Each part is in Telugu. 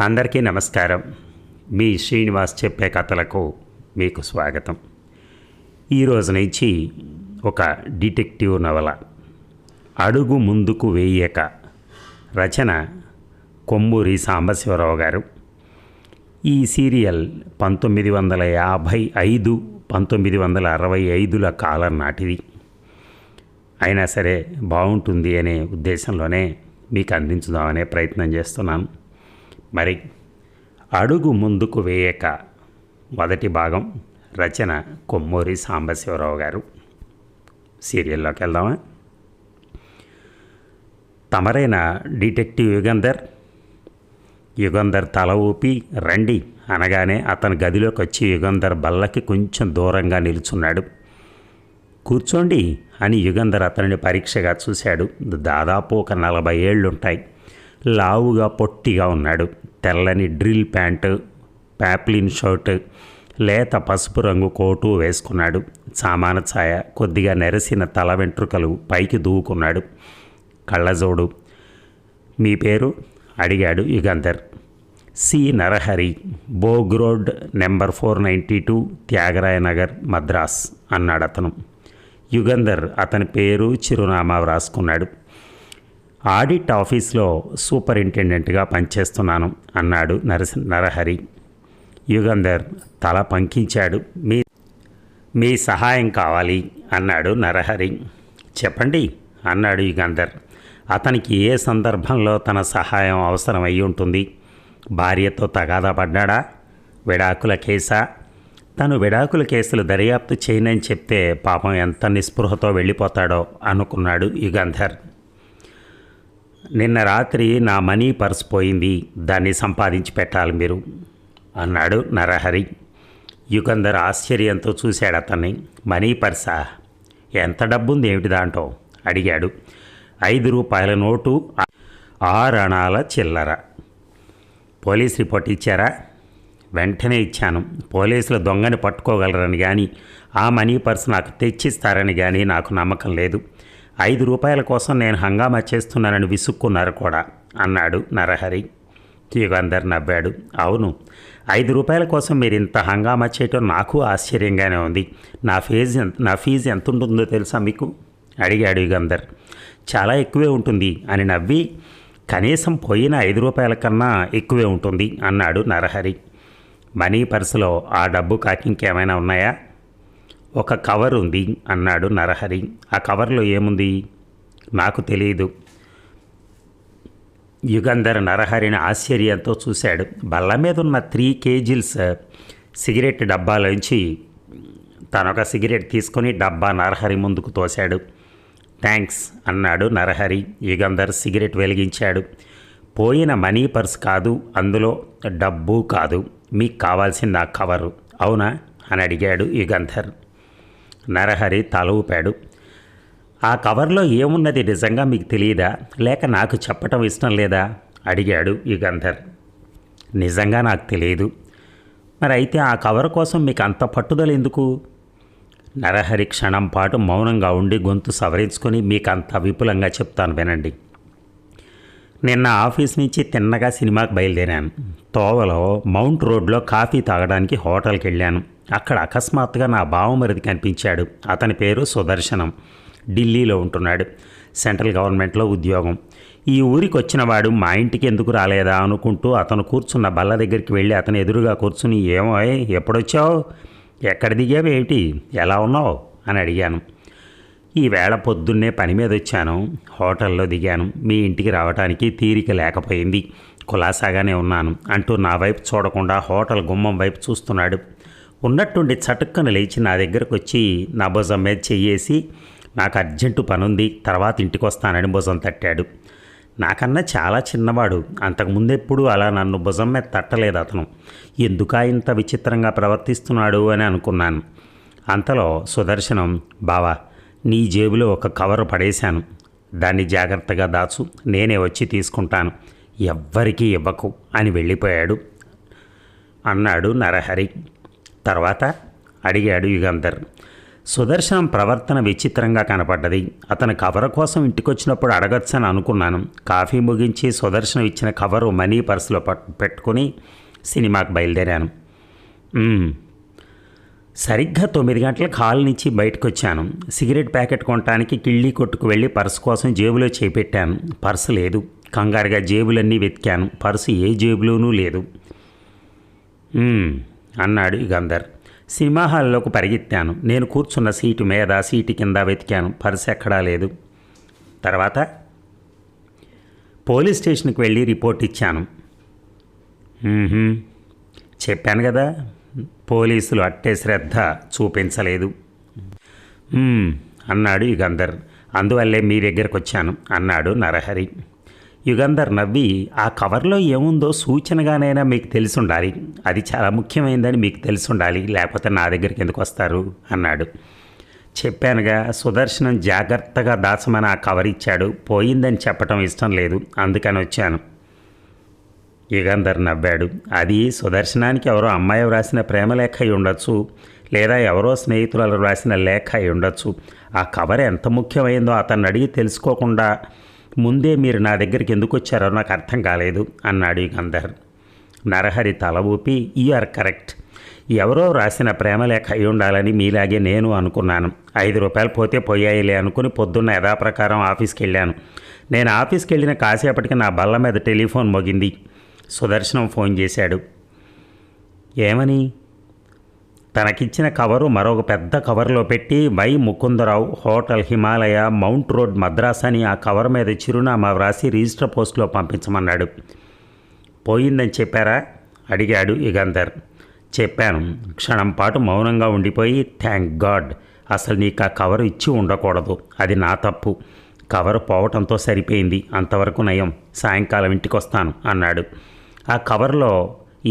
అందరికీ నమస్కారం. మీ శ్రీనివాస్ చెప్పే కథలకు మీకు స్వాగతం. ఈరోజు నుంచి ఒక డిటెక్టివ్ నవల, అడుగు ముందుకు వేయక. రచన కొమ్మూరి సాంబశివరావు గారు. ఈ సీరియల్ 1955, 1965ల కాలం నాటిది. అయినా సరే బాగుంటుంది అనే ఉద్దేశంలోనే మీకు అందించుదామనే ప్రయత్నం చేస్తున్నాను. మరి అడుగు ముందుకు వేయక మొదటి భాగం, రచన కొమ్మూరి సాంబశివరావు గారు. సీరియల్లోకి వెళ్దామా? తమరైన డిటెక్టివ్ యుగంధర్ తల ఊపి రండి అనగానే అతని గదిలోకి వచ్చి యుగంధర్ బల్లకి కొంచెం దూరంగా నిలుచున్నాడు. కూర్చోండి అని యుగంధర్ అతనిని పరీక్షగా చూశాడు. దాదాపు ఒక 40 ఏళ్ళుంటాయి. లావుగా పొట్టిగా ఉన్నాడు. తెల్లని డ్రిల్ ప్యాంటు, ప్యాప్లిన్ షర్టు, లేత పసుపు రంగు కోటు వేసుకున్నాడు. సామాన ఛాయ, కొద్దిగా నెరసిన తల వెంట్రుకలు పైకి దూకున్నాడు. కళ్ళజోడు. మీ పేరు అడిగాడు Yugandhar. C Narahari, Boag road number 492, Thyagaraya Nagar, Madras అన్నాడు అతను. యుగంధర్ అతని పేరు, చిరునామా వ్రాసుకున్నాడు. ఆడిట్ ఆఫీస్లో సూపరింటెండెంట్గా పనిచేస్తున్నాను అన్నాడు నరహరి. యుగంధర్ తల పంకించాడు. మీ సహాయం కావాలి అన్నాడు నరహరి. చెప్పండి అన్నాడు యుగంధర్. అతనికి ఏ సందర్భంలో తన సహాయం అవసరమై ఉంటుంది? భార్యతో తగాదా పడ్డాడా? విడాకుల కేసా? తను విడాకుల కేసులు దర్యాప్తు చేయనని చెప్తే పాపం ఎంత నిస్పృహతో వెళ్ళిపోతాడో అనుకున్నాడు యుగంధర్. నిన్న రాత్రి నా మనీ పర్స్ పోయింది, దాన్ని సంపాదించి పెట్టాలి మీరు అన్నాడు నరహరి. యుగంధర్ ఆశ్చర్యంతో చూశాడు అతన్ని. మనీ పర్సా? ఎంత డబ్బుంది ఏమిటి దాంట్లో అడిగాడు. 5 రూపాయల నోటు, 6 అణాల చిల్లర. పోలీస్ రిపోర్ట్ ఇచ్చారా? వెంటనే ఇచ్చాను. పోలీసులు దొంగని పట్టుకోగలరని కానీ ఆ మనీ పర్స్ నాకు తెచ్చిస్తారని కానీ నాకు నమ్మకం లేదు. 5 రూపాయల కోసం నేను హంగామా చేస్తున్నానని విసుక్కున్నారు కూడా అన్నాడు నరహరి. యుగంధర్ నవ్వాడు. అవును, 5 రూపాయల కోసం మీరు ఇంత హంగామా చేయటం నాకు ఆశ్చర్యంగానే ఉంది. నా ఫీజు ఎంత ఉంటుందో తెలుసా మీకు అడిగాడు యుగంధర్. చాలా ఎక్కువే ఉంటుంది అని నవ్వి, కనీసం పోయిన 5 రూపాయల కన్నా ఎక్కువే ఉంటుంది అన్నాడు నరహరి. మనీ పర్సులో ఆ డబ్బు కాకి ఇంకేమైనా ఉన్నాయా? ఒక కవర్ ఉంది అన్నాడు నరహరి. ఆ కవర్లో ఏముంది? నాకు తెలియదు. యుగంధర్ నరహరిని ఆశ్చర్యంతో చూశాడు. బల్ల మీద ఉన్న 3 కేజీల్స్ సిగరెట్ డబ్బాలోంచి తనొక సిగరెట్ తీసుకొని డబ్బా నరహరి ముందుకు తోశాడు. థ్యాంక్స్ అన్నాడు నరహరి. యుగంధర్ సిగరెట్ వెలిగించాడు. పోయిన మనీ పర్స్ కాదు, అందులో డబ్బు కాదు, మీకు కావాల్సింది ఆ కవరు అవునా అని అడిగాడు యుగంధర్. నరహరి తల ఊపాడు. ఆ కవర్లో ఏమున్నది నిజంగా మీకు తెలియదా, లేక నాకు చెప్పటం ఇష్టం లేదా అడిగాడు యుగంధర్. నిజంగా నాకు తెలియదు. మరి అయితే ఆ కవర్ కోసం మీకు అంత పట్టుదల ఎందుకు? నరహరి క్షణం పాటు మౌనంగా ఉండి గొంతు సవరించుకొని మీకు అంత విపులంగా చెప్తాను వినండి. నిన్న ఆఫీస్ నుంచి తిన్నగా సినిమాకి బయలుదేరాను. తోవలో మౌంట్ రోడ్లో కాఫీ తాగడానికి హోటల్కి వెళ్ళాను. అక్కడ అకస్మాత్తుగా నా బావమరిది కనిపించాడు. అతని పేరు సుదర్శనం. ఢిల్లీలో ఉంటున్నాడు. సెంట్రల్ గవర్నమెంట్లో ఉద్యోగం. ఈ ఊరికి వచ్చినవాడు మా ఇంటికి ఎందుకు రాలేదా అనుకుంటూ అతను కూర్చున్న బల్ల దగ్గరికి వెళ్ళి అతను ఎదురుగా కూర్చుని, ఏమో ఎప్పుడొచ్చావు, ఎక్కడ దిగావేమిటి, ఎలా ఉన్నావు అని అడిగాను. ఈవేళ పొద్దున్నే పని మీద వచ్చాను, హోటల్లో దిగాను. మీ ఇంటికి రావడానికి తీరిక లేకపోయింది, కులాసాగానే ఉన్నాను అంటూ నా వైపు చూడకుండా హోటల్ గుమ్మం వైపు చూస్తున్నాడు. ఉన్నట్టుండి చటుక్కన లేచి నా దగ్గరకు వచ్చి నా భుజం మీద చెయ్యేసి, నాకు అర్జెంటు పనుంది, తర్వాత ఇంటికి వస్తానని భుజం తట్టాడు. నాకన్నా చాలా చిన్నవాడు. అంతకుముందెప్పుడు అలా నన్ను భుజం మీద తట్టలేదు అతను. ఎందుకా ఇంత విచిత్రంగా ప్రవర్తిస్తున్నాడు అని అనుకున్నాను. అంతలో సుదర్శనం, బావా నీ జేబులో ఒక కవరు పడేశాను, దాన్ని జాగ్రత్తగా దాచు, నేనే వచ్చి తీసుకుంటాను, ఎవ్వరికీ ఇవ్వకు అని వెళ్ళిపోయాడు అన్నాడు నరహరి. తర్వాత అడిగాడు యుగంధర్. సుదర్శనం ప్రవర్తన విచిత్రంగా కనపడ్డది. అతను కవర్ కోసం ఇంటికొచ్చినప్పుడు అడగచ్చని అనుకున్నాను. కాఫీ ముగించి సుదర్శనం ఇచ్చిన కవరు మనీ పర్సులో పెట్టుకుని సినిమాకి బయలుదేరాను. సరిగ్గా 9 గంటలకు హాల్ నుంచి బయటకు వచ్చాను. సిగరెట్ ప్యాకెట్ కొనటానికి కిళ్ళీ కొట్టుకు వెళ్ళి పర్సు కోసం జేబులో చేపెట్టాను. పర్సు లేదు. కంగారుగా జేబులన్నీ వెతికాను. పర్సు ఏ జేబులోనూ లేదు. అన్నాడు యుగంధర్. సినిమా హాల్లోకి పరిగెత్తాను. నేను కూర్చున్న సీటు మీద, సీటు కింద వెతికాను. పర్సు ఎక్కడా లేదు. తర్వాత పోలీస్ స్టేషన్కి వెళ్ళి రిపోర్ట్ ఇచ్చాను. చెప్పాను కదా, పోలీసులు అట్టే శ్రద్ధ చూపించలేదు అన్నాడు యుగంధర్. అందువల్లే మీ దగ్గరకు వచ్చాను అన్నాడు నరహరి. యుగంధర్ నవ్వి, ఆ కవర్లో ఏముందో సూచనగానైనా మీకు తెలిసి ఉండాలి. అది చాలా ముఖ్యమైనదని మీకు తెలిసి ఉండాలి, లేకపోతే నా దగ్గరికి ఎందుకు వస్తారు అన్నాడు. చెప్పానుగా, సుదర్శనం జాగ్రత్తగా దాచమని ఆ కవర్ ఇచ్చాడు. పోయిందని చెప్పటం ఇష్టం లేదు, అందుకని వచ్చాను. యుగంధర్ నవ్వాడు. అది సుదర్శనానికి ఎవరో అమ్మాయి వ్రాసిన ప్రేమలేఖ అయి ఉండొచ్చు, లేదా ఎవరో స్నేహితులు వ్రాసిన లేఖ అయి ఉండొచ్చు. ఆ కవర్ ఎంత ముఖ్యమైందో అతన్ని అడిగి తెలుసుకోకుండా ముందే మీరు నా దగ్గరికి ఎందుకు వచ్చారో నాకు అర్థం కాలేదు అన్నాడు యుగంధర్. నరహరి తల ఊపి, యు ఆర్ కరెక్ట్. ఎవరో రాసిన ప్రేమలేఖ అయి ఉండాలని మీలాగే నేను అనుకున్నాను. 5 రూపాయలు పోతే పోయాయిలే అనుకుని పొద్దున్న యథాప్రకారం ఆఫీస్కి వెళ్ళాను. నేను ఆఫీస్కి వెళ్ళిన కాసేపటికి నా బల్ల మీద టెలిఫోన్ మోగింది. సుదర్శనం ఫోన్ చేశాడు. ఏమని? తనకిచ్చిన కవరు మరొక పెద్ద కవర్లో పెట్టి Y Mukundarao, hotel Himalaya, Mount Road, Madras అని ఆ కవర్ మీద చిరునామా వ్రాసి రిజిస్టర్ పోస్టులో పంపించమన్నాడు. పోయిందని చెప్పారా అడిగాడు యుగంధర్. చెప్పాను. క్షణం పాటు మౌనంగా ఉండిపోయి, థ్యాంక్ గాడ్, అసలు నీకు ఆ కవరు ఇచ్చి ఉండకూడదు, అది నా తప్పు. కవరు పోవటంతో సరిపోయింది, అంతవరకు నయం. సాయంకాలం ఇంటికి వస్తాను అన్నాడు. ఆ కవర్లో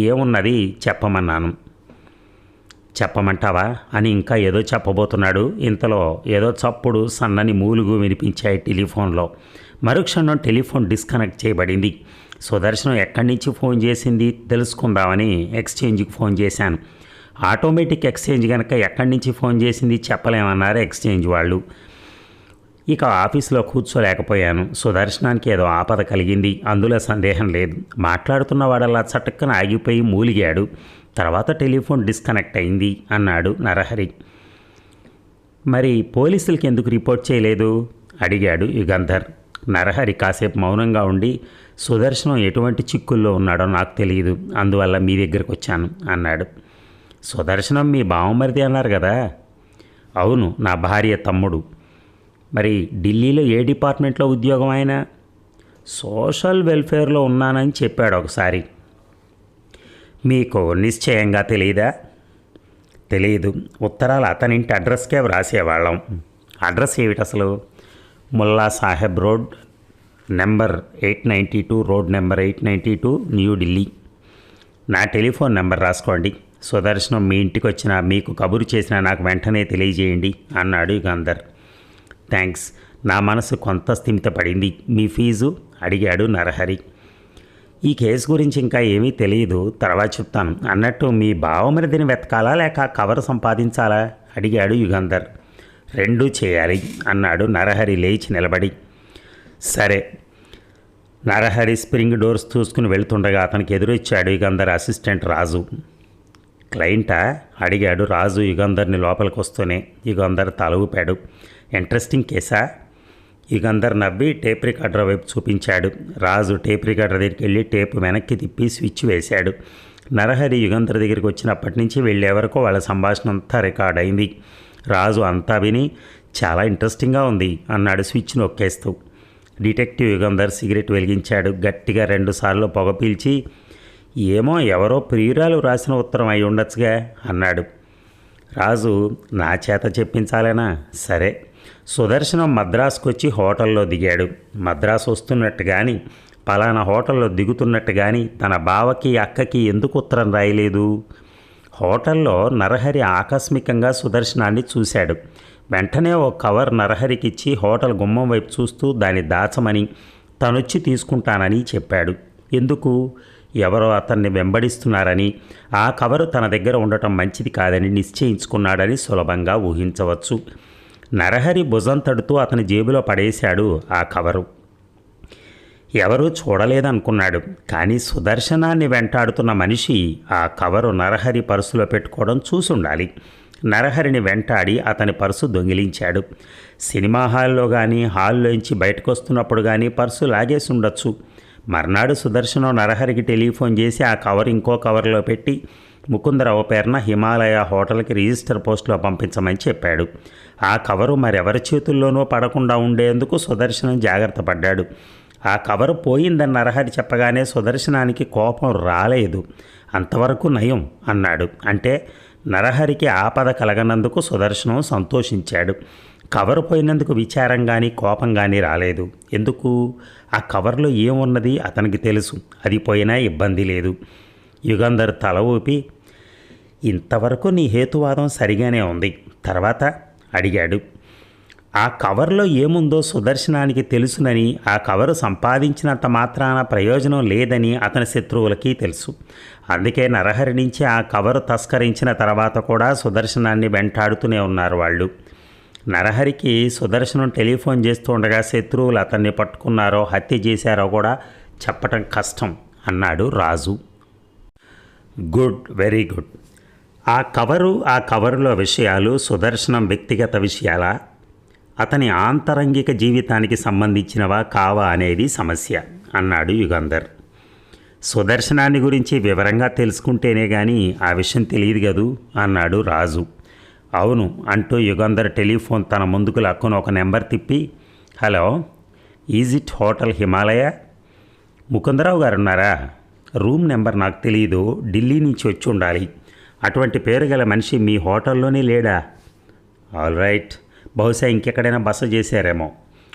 ఏమున్నది చెప్పమన్నాను. చెప్పమంటావా అని ఇంకా ఏదో చెప్పబోతున్నాడు. ఇంతలో ఏదో చప్పుడు, సన్నని మూలుగు వినిపించాయి టెలిఫోన్లో. మరుక్షణం టెలిఫోన్ డిస్కనెక్ట్ చేయబడింది. సుదర్శనం ఎక్కడి నుంచి ఫోన్ చేసింది తెలుసుకుందామని ఎక్స్చేంజ్కి ఫోన్ చేశాను. ఆటోమేటిక్ ఎక్స్చేంజ్ కనుక ఎక్కడి నుంచి ఫోన్ చేసింది చెప్పలేమన్నారు ఎక్స్చేంజ్ వాళ్ళు. ఇక ఆఫీస్లో కూర్చోలేకపోయాను. సుదర్శనానికి ఏదో ఆపద కలిగింది, అందులో సందేహం లేదు. మాట్లాడుతున్నవాడల్లా చటుక్కన ఆగిపోయి మూలిగాడు. తర్వాత టెలిఫోన్ డిస్కనెక్ట్ అయింది అన్నాడు నరహరి. మరి పోలీసులకి ఎందుకు రిపోర్ట్ చేయలేదు అడిగాడు యుగంధర్. నరహరి కాసేపు మౌనంగా ఉండి, సుదర్శనం ఎటువంటి చిక్కుల్లో ఉన్నాడో నాకు తెలియదు, అందువల్ల మీ దగ్గరకు వచ్చాను అన్నాడు. సుదర్శనం మీ బావమరిది అన్నారు కదా? అవును, నా భార్య తమ్ముడు. మరి ఢిల్లీలో ఏ డిపార్ట్మెంట్లో ఉద్యోగం? ఆయన సోషల్ వెల్ఫేర్లో ఉన్నానని చెప్పాడు ఒకసారి. మీకు నిశ్చయంగా తెలియదా? తెలియదు. ఉత్తరాలు అతనింటి అడ్రస్కే వ్రాసేవాళ్ళం. అడ్రస్ ఏమిటి అసలు? Mulla Sahib road number 892, road number 892, New Delhi. నా టెలిఫోన్ నెంబర్ రాసుకోండి. సుదర్శనం మీ ఇంటికి వచ్చినా మీకు కబురు చేసినా నాకు వెంటనే తెలియజేయండి అన్నాడు యుగంధర్. థ్యాంక్స్, నా మనసు కొంత స్థిమితపడింది. మీ ఫీజు అడిగాడు నరహరి. ఈ కేసు గురించి ఇంకా ఏమీ తెలియదు, తర్వాత చెప్తాను. అన్నట్టు మీ బావమరిదిని వెతకాలా లేక కవర్ సంపాదించాలా అడిగాడు యుగంధర్. రెండూ చేయాలి అన్నాడు నరహరి లేచి నిలబడి. సరే. నరహరి స్ప్రింగ్ డోర్స్ చూసుకుని వెళ్తుండగా అతనికి ఎదురొచ్చాడు యుగంధర్ అసిస్టెంట్ రాజు. క్లయింటా అడిగాడు రాజు యుగంధర్ని లోపలికి వస్తూనే. యుగంధర్ తల ఊపాడు. ఇంట్రెస్టింగ్ కేసా? యుగంధర్ నవ్వి టేప్ రికార్డర్ వైపు చూపించాడు. రాజు టేప్ రికార్డర్ దగ్గరికి వెళ్ళి టేప్ వెనక్కి తిప్పి స్విచ్ వేశాడు. నరహరి యుగంధర్ దగ్గరికి వచ్చినప్పటి నుంచి వెళ్ళే వరకు వాళ్ళ సంభాషణ అంతా రికార్డ్ అయింది. రాజు అంతా విని చాలా ఇంట్రెస్టింగ్గా ఉంది అన్నాడు స్విచ్ నొక్కేస్తూ. డిటెక్టివ్ యుగంధర్ సిగరెట్ వెలిగించాడు. గట్టిగా 2 సార్లు పొగ పీల్చి, ఏమో ఎవరో ప్రియురాలు రాసిన ఉత్తరం అయి ఉండొచ్చుగా అన్నాడు. రాజు, నా చేత చెప్పించాలేనా? సరే. సుదర్శనం మద్రాసుకు వచ్చి హోటల్లో దిగాడు. మద్రాసు వస్తున్నట్టు కానీ పలానా హోటల్లో దిగుతున్నట్టు కానీ తన బావకి అక్కకి ఎందుకు ఉత్తరం రాయలేదు? హోటల్లో నరహరి ఆకస్మికంగా సుదర్శనాన్ని చూశాడు. వెంటనే ఓ కవర్ నరహరికిచ్చి హోటల్ గుమ్మం వైపు చూస్తూ దాన్ని దాచమని తనొచ్చి తీసుకుంటానని చెప్పాడు. ఎందుకు? ఎవరో అతన్ని వెంబడిస్తున్నారని, ఆ కవరు తన దగ్గర ఉండటం మంచిది కాదని నిశ్చయించుకున్నాడని సులభంగా ఊహించవచ్చు. నరహరి భుజం తడుతూ అతని జేబులో పడేశాడు ఆ కవరు. ఎవరూ చూడలేదనుకున్నాడు. కానీ సుదర్శనాన్ని వెంటాడుతున్న మనిషి ఆ కవరు నరహరి పర్సులో పెట్టుకోవడం చూసుండాలి. నరహరిని వెంటాడి అతని పర్సు దొంగిలించాడు. సినిమా హాల్లో కానీ హాల్లోంచి బయటకు వస్తున్నప్పుడు కానీ పర్సు లాగేసి ఉండొచ్చు. మర్నాడు సుదర్శనం నరహరికి టెలిఫోన్ చేసి ఆ కవర్ ఇంకో కవర్లో పెట్టి ముకుందరావు పేరున హిమాలయ హోటల్కి రిజిస్టర్ పోస్టులో పంపించమని చెప్పాడు. ఆ కవరు మరెవరి చేతుల్లోనూ పడకుండా ఉండేందుకు సుదర్శనం జాగ్రత్త పడ్డాడు. ఆ కవరు పోయిందని నరహరి చెప్పగానే సుదర్శనానికి కోపం రాలేదు. అంతవరకు నయం అన్నాడు. అంటే నరహరికి ఆపద కలగనందుకు సుదర్శనం సంతోషించాడు. కవరు పోయినందుకు విచారం కానీ కోపం కానీ రాలేదు. ఎందుకు? ఆ కవర్లో ఏమున్నది అతనికి తెలుసు. అది పోయినా ఇబ్బంది లేదు. యుగంధర్ తల ఊపి, ఇంతవరకు నీ హేతువాదం సరిగానే ఉంది, తర్వాత అడిగాడు. ఆ కవర్లో ఏముందో సుదర్శనానికి తెలుసునని, ఆ కవరు సంపాదించినంత మాత్రాన ప్రయోజనం లేదని అతని శత్రువులకి తెలుసు. అందుకే నరహరి నుంచి ఆ కవరు తస్కరించిన తర్వాత కూడా సుదర్శనాన్ని వెంటాడుతూనే ఉన్నారు వాళ్ళు. నరహరికి సుదర్శనం టెలిఫోన్ చేస్తూ ఉండగా శత్రువులు అతన్ని పట్టుకున్నారో హత్య చేశారో కూడా చెప్పటం కష్టం అన్నాడు రాజు. Good, very good. ఆ కవరులో విషయాలు సుదర్శనం వ్యక్తిగత విషయాలా, అతని ఆంతరంగిక జీవితానికి సంబంధించినవా కావా అనేది సమస్య అన్నాడు యుగంధర్. సుదర్శనాన్ని గురించి వివరంగా తెలుసుకుంటేనే కానీ ఆ విషయం తెలియదు కదూ అన్నాడు రాజు. అవును అంటూ యుగంధర్ టెలిఫోన్ తన ముందుకు లక్కున ఒక నెంబర్ తిప్పి, hello, is it hotel Himalaya? Mukundarao గారు ఉన్నారా? రూమ్ నెంబర్ నాకు తెలియదు, ఢిల్లీ నుంచి వచ్చి ఉండాలి. అటువంటి పేరు గల మనిషి మీ హోటల్లోనే లేడా? ఆల్ రైట్, బహుశా ఇంకెక్కడైనా బస చేశారేమో.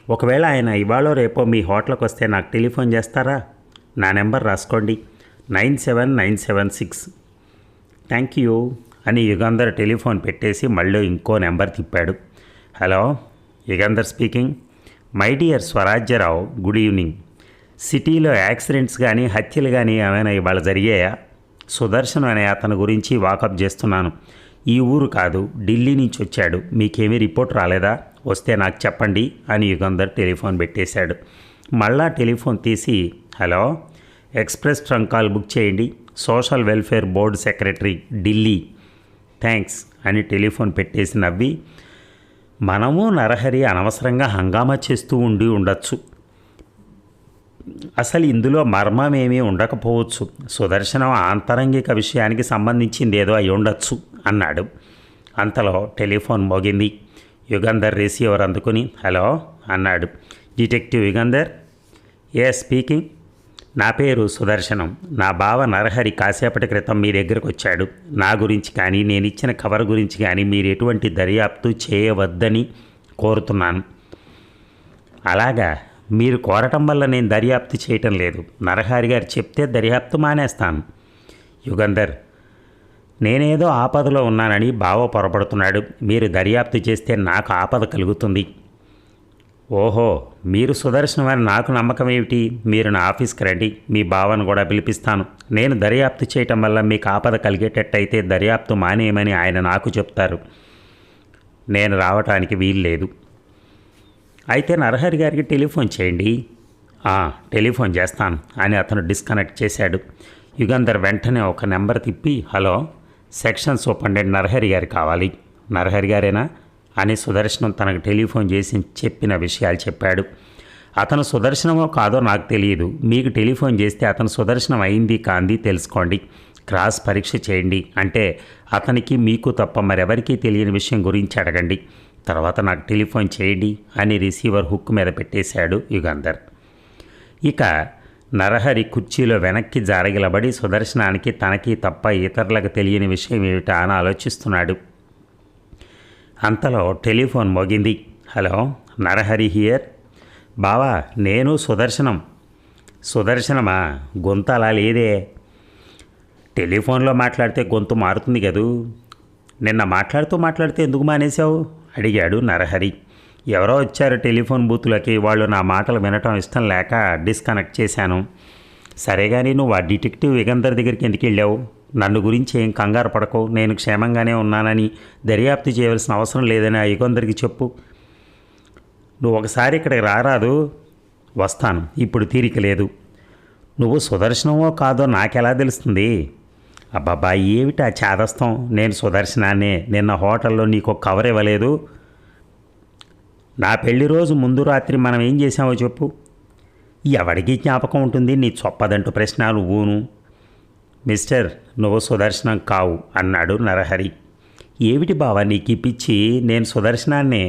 ఒకవేళ ఆయన ఇవాళ రేపో మీ హోటల్కి వస్తే నాకు టెలిఫోన్ చేస్తారా? నా నెంబర్ రాసుకోండి, 97976. థ్యాంక్ యూ అని యుగంధర్ టెలిఫోన్ పెట్టేసి మళ్ళీ ఇంకో నెంబర్ తిప్పాడు. Hello, Yugandhar speaking. My dear Swarajyarao, good evening. సిటీలో యాక్సిడెంట్స్ కానీ హత్యలు కానీ ఏమైనా ఇవాళ జరిగాయా? సుదర్శన్ అనే అతని గురించి వాకప్ చేస్తున్నాను. ఈ ఊరు కాదు, ఢిల్లీ నుంచి వచ్చాడు. మీకేమీ రిపోర్ట్ రాలేదా? వస్తే నాకు చెప్పండి అని యుగంధర్ టెలిఫోన్ పెట్టేశాడు. మళ్ళా టెలిఫోన్ తీసి, hello, express trunk call book చేయండి, social welfare board secretary, Delhi. Thanks అని టెలిఫోన్ పెట్టేసి నవ్వి, మనము నరహరి అనవసరంగా హంగామా చేస్తూ ఉండొచ్చు. అసలు ఇందులో మర్మమేమీ ఉండకపోవచ్చు. సుదర్శనం ఆంతరంగిక విషయానికి సంబంధించింది ఏదో అయి ఉండొచ్చు అన్నాడు. అంతలో టెలిఫోన్ మోగింది. యుగంధర్ రిసీవర్ అందుకుని హలో అన్నాడు. డిటెక్టివ్ యుగంధర్? ఏ స్పీకింగ్. నా పేరు సుదర్శనం. నా బావ నరహరి కాసేపటి క్రితం మీ దగ్గరకు వచ్చాడు. నా గురించి కానీ నేను ఇచ్చిన కవర్ గురించి కానీ మీరు ఎటువంటి దర్యాప్తు చేయవద్దని కోరుతున్నాను. అలాగా, మీరు కోరటం వల్ల నేను దర్యాప్తు చేయటం లేదు. నరహరి గారు చెప్తే దర్యాప్తు మానేస్తాను. యుగంధర్, నేనేదో ఆపదలో ఉన్నానని బావ పొరపడుతున్నాడు. మీరు దర్యాప్తు చేస్తే నాకు ఆపద కలుగుతుంది. ఓహో, మీరు సుదర్శనం అని నాకు నమ్మకం ఏమిటి? మీరు నా ఆఫీస్కి రండి, మీ బావను కూడా పిలిపిస్తాను. నేను దర్యాప్తు చేయటం వల్ల మీకు ఆపద కలిగేటట్టయితే దర్యాప్తు మానేయమని ఆయన నాకు చెప్తారు. నేను రావటానికి వీలు లేదు. అయితే నరహరి గారికి టెలిఫోన్ చేయండి. టెలిఫోన్ చేస్తాను అని అతను డిస్కనెక్ట్ చేశాడు. యుగంధర్ వెంటనే ఒక నెంబర్ తిప్పి, హలో, సెక్షన్ సూపరింటెండెంట్ నరహరి గారు కావాలి. నరహరి గారేనా అని సుదర్శనం తనకు టెలిఫోన్ చేసి చెప్పిన విషయాలు చెప్పాడు. అతను సుదర్శనమో కాదో నాకు తెలియదు. మీకు టెలిఫోన్ చేస్తే అతను సుదర్శనం అయింది కాంది తెలుసుకోండి, క్రాస్ పరీక్ష చేయండి. అంటే అతనికి మీకు తప్ప మరెవరికీ తెలియని విషయం గురించి అడగండి. తర్వాత నాకు టెలిఫోన్ చేయండి అని రిసీవర్ హుక్ మీద పెట్టేశాడు యుగంధర్. ఇక నరహరి కుర్చీలో వెనక్కి జారగిలబడి సుదర్శనానికి తనకి తప్ప ఇతరులకు తెలియని విషయం ఏమిటా అని ఆలోచిస్తున్నాడు. అంతలో టెలిఫోన్ మోగింది. Hello, Narahari here. బావా, నేను సుదర్శనం. సుదర్శనమా? గొంతు అలా లేదే. టెలిఫోన్లో మాట్లాడితే గొంతు మారుతుంది కదూ. నిన్న మాట్లాడుతూ ఎందుకు మానేశావు అడిగాడు నరహరి. ఎవరో వచ్చారు టెలిఫోన్ బూత్లోకి, వాళ్ళు నా మాటలు వినటం ఇష్టం లేక డిస్కనెక్ట్ చేశాను. సరే కానీ నువ్వు ఆ డిటెక్టివ్ యుగంధర్ దగ్గరికి ఎందుకు వెళ్ళావు? నన్ను గురించి ఏం కంగారు పడకు, నేను క్షేమంగానే ఉన్నానని, దర్యాప్తు చేయవలసిన అవసరం లేదని ఆ యుగంధర్కి చెప్పు. నువ్వు ఒకసారి ఇక్కడికి రారాదు? వస్తాను, ఇప్పుడు తీరిక లేదు. నువ్వు సుదర్శనమో కాదో నాకెలా తెలుస్తుంది? అబ్బాబా ఏమిటి ఆ చేదస్తం? నేను సుదర్శనాన్నే. నిన్న హోటల్లో నీకు కవర్ ఇవ్వలేదు? నా పెళ్లి రోజు ముందు రాత్రి మనం ఏం చేసామో చెప్పు. ఎవడికి జ్ఞాపకం ఉంటుంది నీ చొప్పదంటూ ప్రశ్న నువ్వును. మిస్టర్, నువ్వు సుదర్శనం కావు అన్నాడు నరహరి. ఏమిటి బావా నీకు పిచ్చి? నేను సుదర్శనాన్నే.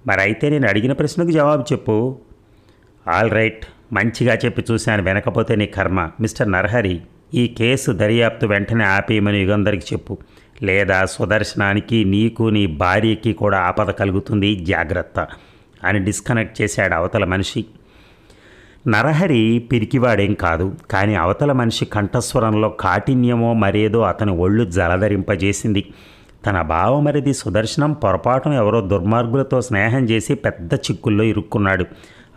మరైతే నేను అడిగిన ప్రశ్నకు జవాబు చెప్పు. ఆల్ రైట్, మంచిగా చెప్పి చూశాను, వినకపోతే నీ కర్మ. మిస్టర్ నరహరి, ఈ కేసు దర్యాప్తు వెంటనే ఆపేయమని యుగంధర్కి చెప్పు, లేదా సుదర్శనానికి, నీకు, నీ భార్యకి కూడా ఆపద కలుగుతుంది, జాగ్రత్త అని డిస్కనెక్ట్ చేశాడు అవతల మనిషి. నరహరి పిరికివాడేం కాదు, కానీ అవతల మనిషి కంఠస్వరంలో కాఠిన్యమో మరేదో అతని ఒళ్ళు జలధరింపజేసింది. తన బావమరిది సుదర్శనం పొరపాటున ఎవరో దుర్మార్గులతో స్నేహం చేసి పెద్ద చిక్కుల్లో ఇరుక్కున్నాడు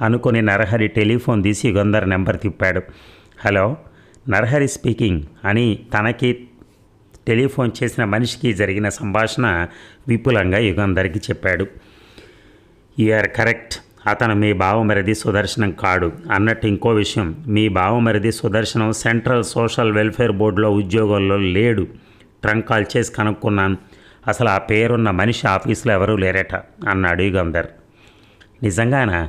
అనుకుని నరహరి టెలిఫోన్ తీసి యుగంధర్ నెంబర్ తిప్పాడు. హలో, నరహరి స్పీకింగ్ అని తనకి టెలిఫోన్ చేసిన మనిషికి జరిగిన సంభాషణ విపులంగా యుగంధర్కి చెప్పాడు. యూఆర్ కరెక్ట్, అతను మీ బావమరిది సుదర్శనం కాడు. అన్నట్టు ఇంకో విషయం, మీ బావమరిది సుదర్శనం సెంట్రల్ సోషల్ వెల్ఫేర్ బోర్డులో ఉద్యోగంలో లేడు. ట్రంక్ కాల్ చేసి కనుక్కున్నాను, అసలు ఆ పేరున్న మనిషి ఆఫీసులో ఎవరూ లేరట అన్నాడు యుగంధర్. నిజంగానా?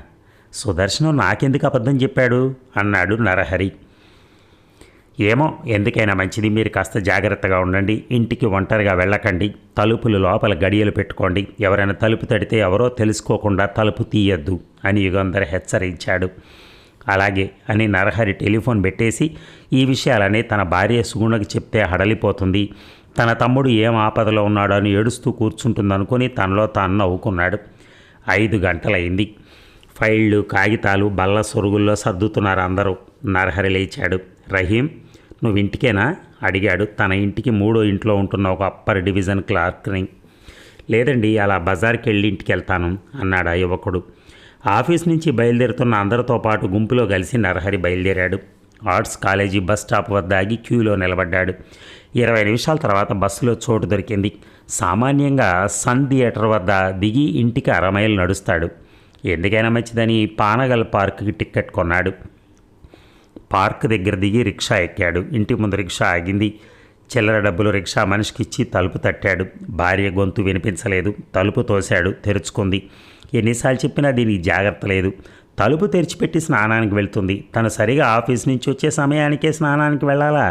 సుదర్శనం నాకెందుకు అబద్ధం చెప్పాడు అన్నాడు నరహరి. ఏమో, ఎందుకైనా మంచిది, మీరు కాస్త జాగ్రత్తగా ఉండండి. ఇంటికి ఒంటరిగా వెళ్ళకండి, తలుపులు లోపల గడియలు పెట్టుకోండి, ఎవరైనా తలుపు తడితే ఎవరో తెలుసుకోకుండా తలుపు తీయద్దు అని యుగంధర్ హెచ్చరించాడు. అలాగే అని నరహరి టెలిఫోన్ పెట్టేసి ఈ విషయాలని తన భార్య సుగుణకి చెప్తే హడలిపోతుంది, తన తమ్ముడు ఏం ఆపదలో ఉన్నాడో అని ఏడుస్తూ కూర్చుంటుందనుకుని తనలో తాను నవ్వుకున్నాడు. 5 గంటలైంది. ఫైళ్ళు, కాగితాలు బల్ల సొరుగుల్లో సర్దుతున్నారు అందరూ. నరహరి లేచాడు. రహీం, నువ్వు ఇంటికేనా అడిగాడు తన ఇంటికి 3వ ఇంట్లో ఉంటున్న ఒక అప్పర్ డివిజన్ క్లార్క్ని. లేదండి, అలా బజార్కి వెళ్ళి ఇంటికి వెళ్తాను అన్నాడు ఆ యువకుడు. ఆఫీస్ నుంచి బయలుదేరుతున్న అందరితో పాటు గుంపులో కలిసి నరహరి బయలుదేరాడు. ఆర్ట్స్ కాలేజీ బస్ స్టాప్ వద్ద ఆగి క్యూలో నిలబడ్డాడు. 20 నిమిషాల తర్వాత బస్సులో చోటు దొరికింది. సామాన్యంగా సన్ థియేటర్ వద్ద దిగి ఇంటికి 1/2 మైలు నడుస్తాడు. ఎందుకైనా మంచిదని పానగల్ పార్క్కి టిక్కెట్ కొన్నాడు. పార్క్ దగ్గర దిగి రిక్షా ఎక్కాడు. ఇంటి ముందు రిక్షా ఆగింది. చిల్లర డబ్బులు రిక్షా మనిషికిచ్చి తలుపు తట్టాడు. భార్య గొంతు వినిపించలేదు. తలుపు తోశాడు. తెరుచుకుంది. ఎన్నిసార్లు చెప్పినా దీనికి జాగ్రత్త లేదు. తలుపు తెరిచిపెట్టి స్నానానికి వెళ్తుంది. తను సరిగా ఆఫీస్ నుంచి వచ్చే సమయానికే స్నానానికి వెళ్ళాలా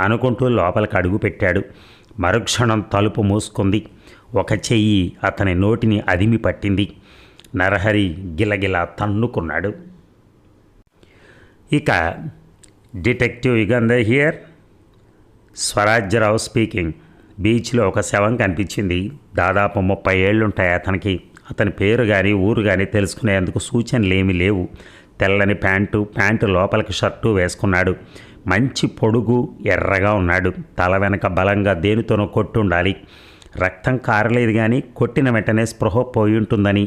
అనుకుంటూ లోపలికి అడుగు పెట్టాడు. మరుక్షణం తలుపు మూసుకుంది. ఒక చెయ్యి అతని నోటిని అదిమి పట్టింది. నరహరి గిలగిలా తన్నుకున్నాడు. ఇక detective Yugandhar here. Swarajyarao speaking. బీచ్లో ఒక శవం కనిపించింది. దాదాపు 30 ఏళ్ళుంటాయి అతనికి. అతని పేరు కానీ ఊరు కానీ తెలుసుకునేందుకు సూచనలు ఏమీ లేవు. తెల్లని ప్యాంటు లోపలికి షర్టు వేసుకున్నాడు. మంచి పొడుగు, ఎర్రగా ఉన్నాడు. తల వెనక బలంగా దేనితోనో కొట్టుండాలి. రక్తం కారలేదు కానీ కొట్టిన వెంటనే స్పృహ పోయి ఉంటుందని,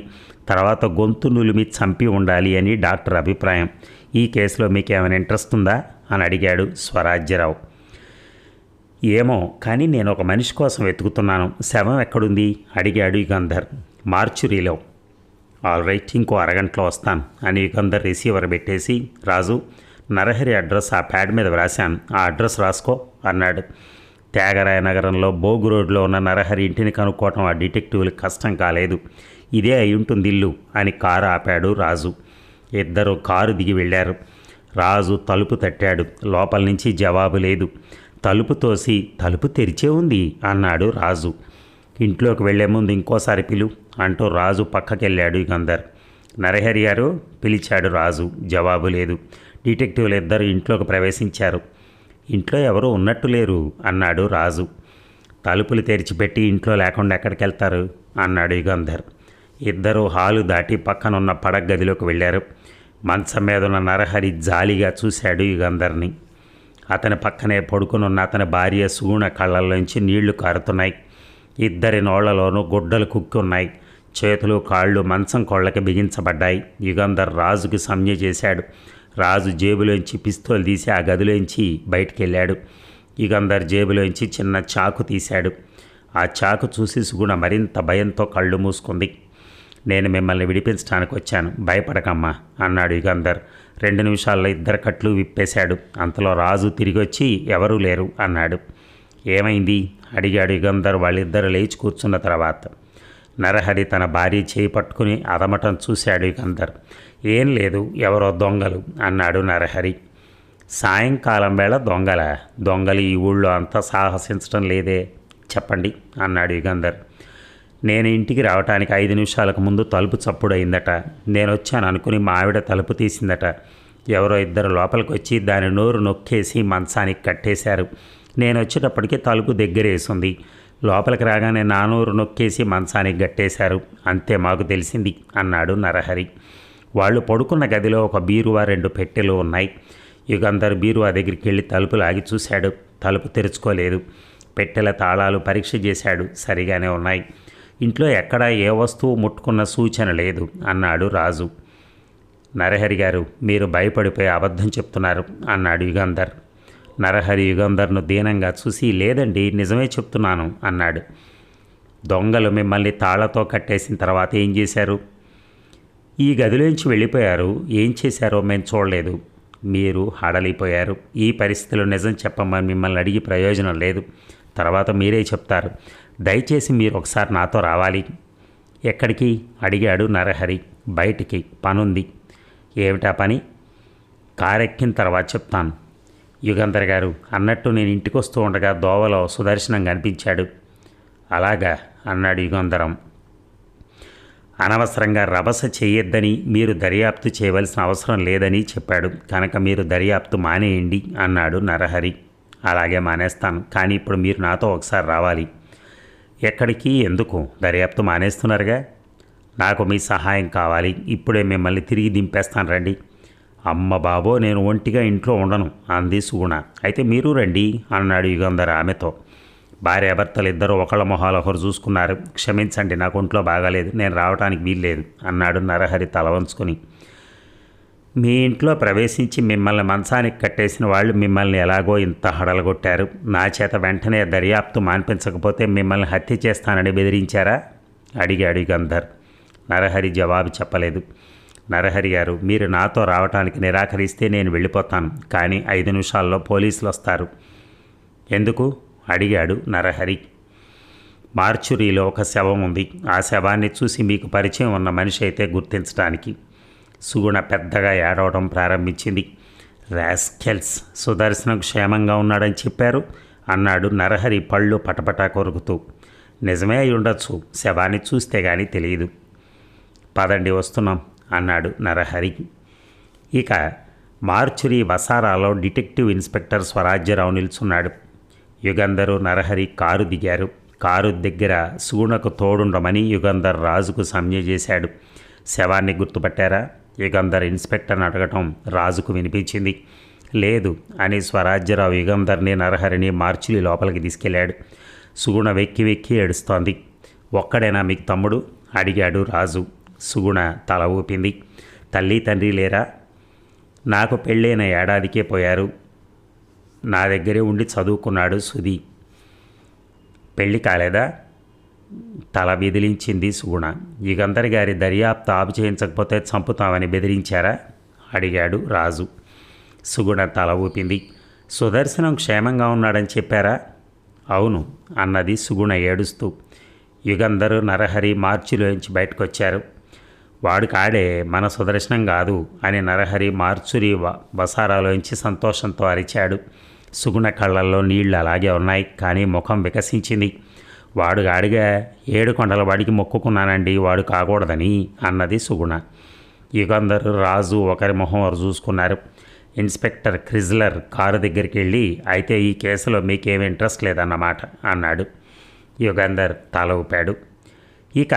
తర్వాత గొంతు నులిమి చంపి ఉండాలి అని డాక్టర్ అభిప్రాయం. ఈ కేసులో మీకు ఏమైనా ఇంట్రెస్ట్ ఉందా అని అడిగాడు స్వరాజ్యరావు. ఏమో, కానీ నేను ఒక మనిషి కోసం వెతుకుతున్నాను. శవం ఎక్కడుంది అడిగాడు యుగంధర్. మార్చురీలో. ఆల్ రైట్, ఇంకో అరగంటలో వస్తాను అని యుగంధర్ రిసీవర్ పెట్టేసి, రాజు, నరహరి అడ్రస్ ఆ ప్యాడ్ మీద వ్రాశాను, ఆ అడ్రస్ రాసుకో అన్నాడు. త్యాగరాయ నగరంలో బోగు రోడ్లో ఉన్న నరహరి ఇంటిని కనుక్కోవటం ఆ డిటెక్టివ్లకు కష్టం కాలేదు. ఇదే అయి ఉంటుంది ఇల్లు అని కారు ఆపాడు రాజు. ఇద్దరు కారు దిగి వెళ్ళారు. రాజు తలుపు తట్టాడు. లోపల నుంచి జవాబు లేదు. తలుపు తోసి, తలుపు తెరిచే ఉంది అన్నాడు రాజు. ఇంట్లోకి వెళ్లే ముందు ఇంకోసారి పిలు అంటూ రాజు పక్కకెళ్ళాడు యుగంధర్. నరహరి గారు పిలిచాడు రాజు. జవాబు లేదు. డిటెక్టివ్లు ఇద్దరు ఇంట్లోకి ప్రవేశించారు. ఇంట్లో ఎవరూ ఉన్నట్టు లేరు అన్నాడు రాజు. తలుపులు తెరిచిపెట్టి ఇంట్లో లేకుండా ఎక్కడికి వెళ్తారు అన్నాడు యుగంధర్. ఇద్దరు హాలు దాటి పక్కనున్న పడగ గదిలోకి వెళ్ళారు. మంచం మీద ఉన్న నరహరి జాలిగా చూశాడు యుగంధర్ని. అతని పక్కనే పడుకునున్న అతని భార్య సుగుణ కళ్ళల్లోంచి నీళ్లు కారుతున్నాయి. ఇద్దరి నోళ్లలోనూ గుడ్డలు కుక్కున్నాయి. చేతులు కాళ్ళు మంచం కొళ్ళకి బిగించబడ్డాయి. యుగంధర్ రాజుకి సంజ్ఞ చేశాడు. రాజు జేబులోంచి పిస్తోల్ తీసి ఆ గదిలోంచి బయటికి వెళ్ళాడు. యుగంధర్ జేబులోంచి చిన్న చాకు తీశాడు. ఆ చాకు చూసి సుగుణ మరింత భయంతో కళ్ళు మూసుకుంది. నేను మిమ్మల్ని విడిపించడానికి వచ్చాను, భయపడకమ్మా అన్నాడు యుగంధర్. 2 నిమిషాల్లో ఇద్దరు కట్లు విప్పేశాడు. అంతలో రాజు తిరిగి వచ్చి ఎవరూ లేరు అన్నాడు. ఏమైంది అడిగాడు యుగంధర్ వాళ్ళిద్దరు లేచి కూర్చున్న తర్వాత. నరహరి తన భార్య చేయి పట్టుకుని అదమటం చూశాడు యుగంధర్. ఏం లేదు, ఎవరో దొంగలు అన్నాడు నరహరి. సాయంకాలం వేళ దొంగలు ఈ ఊళ్ళో అంతా సాహసించడం లేదే, చెప్పండి అన్నాడు యుగంధర్. నేను ఇంటికి రావటానికి 5 నిమిషాలకు ముందు తలుపు చప్పుడయిందట. నేను వచ్చాను అనుకుని మా ఆవిడ తలుపు తీసిందట. ఎవరో ఇద్దరు లోపలికి వచ్చి దాని నోరు నొక్కేసి మంచానికి కట్టేశారు. నేను వచ్చేటప్పటికి తలుపు దగ్గరేసింది. లోపలికి రాగానే నా నోరు నొక్కేసి మంచానికి గట్టేశారు. అంతే మాకు తెలిసింది అన్నాడు నరహరి. వాళ్ళు పడుకున్న గదిలో ఒక బీరువా 2 పెట్టెలు ఉన్నాయి. యుగంధర్ బీరువా దగ్గరికి వెళ్ళి తలుపు లాగి చూశాడు. తలుపు తెరుచుకోలేదు. పెట్టెల తాళాలు పరీక్ష చేశాడు, సరిగానే ఉన్నాయి. ఇంట్లో ఎక్కడా ఏ వస్తువు ముట్టుకున్న సూచన లేదు అన్నాడు రాజు. నరహరి గారు, మీరు భయపడిపోయి అబద్ధం చెప్తున్నారు అన్నాడు యుగంధర్. నరహరి యుగంధర్ను దీనంగా చూసి లేదండి, నిజమే చెప్తున్నాను అన్నాడు. దొంగలు మిమ్మల్ని తాళ్లతో కట్టేసిన తర్వాత ఏం చేశారు? ఈ గదిలోంచి వెళ్ళిపోయారు. ఏం చేశారో మేము చూడలేదు. మీరు హడలిపోయారు. ఈ పరిస్థితిలో నిజం చెప్పమని మిమ్మల్ని అడిగి ప్రయోజనం లేదు. తర్వాత మీరే చెప్తారు. దయచేసి మీరు ఒకసారి నాతో రావాలి. ఎక్కడికి అడిగాడు నరహరి. బయటికి, పనుంది. ఏమిటా పని? కారెక్కిన తర్వాత చెప్తాను. యుగంధర్ గారు, అన్నట్టు నేను ఇంటికి వస్తూ ఉండగా దోవలో సుదర్శనం కనిపించాడు. అలాగా అన్నాడు యుగంధరం. అనవసరంగా రభస చేయొద్దని, మీరు దర్యాప్తు చేయవలసిన అవసరం లేదని చెప్పాడు. కనుక మీరు దర్యాప్తు మానేయండి అన్నాడు నరహరి. అలాగే మానేస్తాను, కానీ ఇప్పుడు మీరు నాతో ఒకసారి రావాలి. ఎక్కడికి, ఎందుకు? దర్యాప్తు మానేస్తున్నారుగా. నాకు మీ సహాయం కావాలి. ఇప్పుడే మిమ్మల్ని తిరిగి దింపేస్తాను, రండి. అమ్మ బాబో, నేను ఒంటిగా ఇంట్లో ఉండను అంది సుగుణ. అయితే మీరు రండి అన్నాడు యుగంధర్ ఆమెతో. భార్యాభర్తలు ఇద్దరు ఒకళ్ళ మొహాలు ఒకరు చూసుకున్నారు. క్షమించండి, నాకు ఒంట్లో బాగాలేదు, నేను రావడానికి వీల్లేదు అన్నాడు నరహరి తల వంచుకొని. మీ ఇంట్లో ప్రవేశించి మిమ్మల్ని మంచానికి కట్టేసిన వాళ్ళు మిమ్మల్ని ఎలాగో ఇంత హడలగొట్టారు. నా చేత వెంటనే దర్యాప్తు మాన్పించకపోతే మిమ్మల్ని హత్య చేస్తానని బెదిరించారా అడిగాడు యుగంధర్. నరహరి జవాబు చెప్పలేదు. నరహరి గారు, మీరు నాతో రావటానికి నిరాకరిస్తే నేను వెళ్ళిపోతాను, కానీ 5 నిమిషాల్లో పోలీసులు వస్తారు. ఎందుకు అడిగాడు నరహరి. మార్చురీలో ఒక శవం ఉంది. ఆ శవాన్ని చూసి మీకు పరిచయం ఉన్న మనిషి అయితే గుర్తించడానికి. సుగుణ పెద్దగా ఏడవడం ప్రారంభించింది. రాస్కెల్స్, సుదర్శనం క్షేమంగా ఉన్నాడని చెప్పారు అన్నాడు నరహరి పళ్ళు పటపటా కొరుకుతూ. నిజమే అయి ఉండొచ్చు, శవాన్ని చూస్తే కానీ తెలియదు. పదండి, వస్తున్నాం అన్నాడు నరహరి. ఇక మార్చురీ వసారాలో డిటెక్టివ్ ఇన్స్పెక్టర్ స్వరాజ్యరావు నిల్చున్నాడు. యుగంధరు నరహరి కారు దిగారు. కారు దగ్గర సుగుణకు తోడుండమని యుగంధర్ రాజుకు సంజ్ఞ చేశాడు. శవాన్ని గుర్తుపట్టారా? యుగంధర్ ఇన్స్పెక్టర్ని అడగటం రాజుకు వినిపించింది. లేదు అని స్వరాజ్యరావు యుగంధర్ని నరహరిని మార్చులి లోపలికి తీసుకెళ్లాడు. సుగుణ వెక్కి వెక్కి ఏడుస్తోంది. ఒక్కడేనా మీకు తమ్ముడు అడిగాడు రాజు. సుగుణ తల ఊపింది. తల్లి తండ్రి లేరా? నాకు పెళ్ళైన ఏడాదికే పోయారు. నా దగ్గరే ఉండి చదువుకున్నాడు సుధి. పెళ్ళి కాలేదా? తల బెదిరించింది సుగుణ. యుగంధర్ గారి దర్యాప్తు ఆపు చేయించకపోతే చంపుతామని బెదిరించారా అడిగాడు రాజు. సుగుణ తల ఊపింది. సుదర్శనం క్షేమంగా ఉన్నాడని చెప్పారా? అవును అన్నది సుగుణ ఏడుస్తూ. యుగంధరు నరహరి మార్చిలోంచి బయటకు వచ్చారు. వాడు కాడే, మన సుదర్శనం కాదు అని నరహరి మార్చురి వసారాలోంచి సంతోషంతో అరిచాడు. సుగుణ కళ్ళల్లో నీళ్లు అలాగే ఉన్నాయి, కానీ ముఖం వికసించింది. వాడు గాడిగా 7 కొండల వాడికి మొక్కుకున్నానండి, వాడు కాకూడదని అన్నది సుగుణ. యుగంధర్ రాజు ఒకరి మొహం వారు చూసుకున్నారు. ఇన్స్పెక్టర్ క్రిజ్లర్ కారు దగ్గరికి వెళ్ళి, అయితే ఈ కేసులో మీకేం ఇంట్రెస్ట్ లేదన్నమాట అన్నాడు. యుగంధర్ తల ఊపాడు. ఇక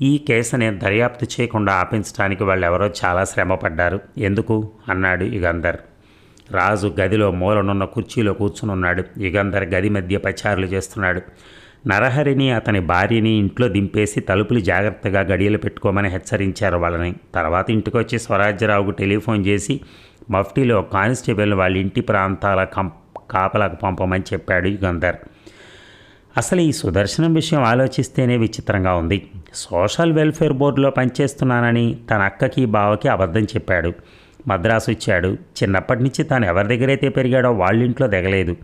ఈ కేసుని దర్యాప్తు చేయకుండా ఆపించడానికి వాళ్ళెవరో చాలా శ్రమపడ్డారు. ఎందుకు అన్నాడు యుగంధర్. రాజు గదిలో మూలనున్న కుర్చీలో కూర్చునున్నాడు. యుగంధర్ గది మధ్య పచారులు చేస్తున్నాడు. నరహరిని అతని భార్యని ఇంట్లో దింపేసి తలుపులు జాగ్రత్తగా గడియలు పెట్టుకోమని హెచ్చరించారు వాళ్ళని. తర్వాత ఇంటికి వచ్చి స్వరాజ్యరావుకు టెలిఫోన్ చేసి మఫ్టీలో కానిస్టేబుల్ వాళ్ళ ఇంటి ప్రాంతాల కాపలకు పంపమని చెప్పాడు యుగంధర్. అసలు ఈ సుదర్శనం విషయం ఆలోచిస్తేనే విచిత్రంగా ఉంది. సోషల్ వెల్ఫేర్ బోర్డులో పనిచేస్తున్నానని తన అక్కకి బావకి అబద్ధం చెప్పాడు. మద్రాసు వచ్చాడు. చిన్నప్పటి నుంచి తాను ఎవరి దగ్గరైతే పెరిగాడో వాళ్ళింట్లో దిగలేదు.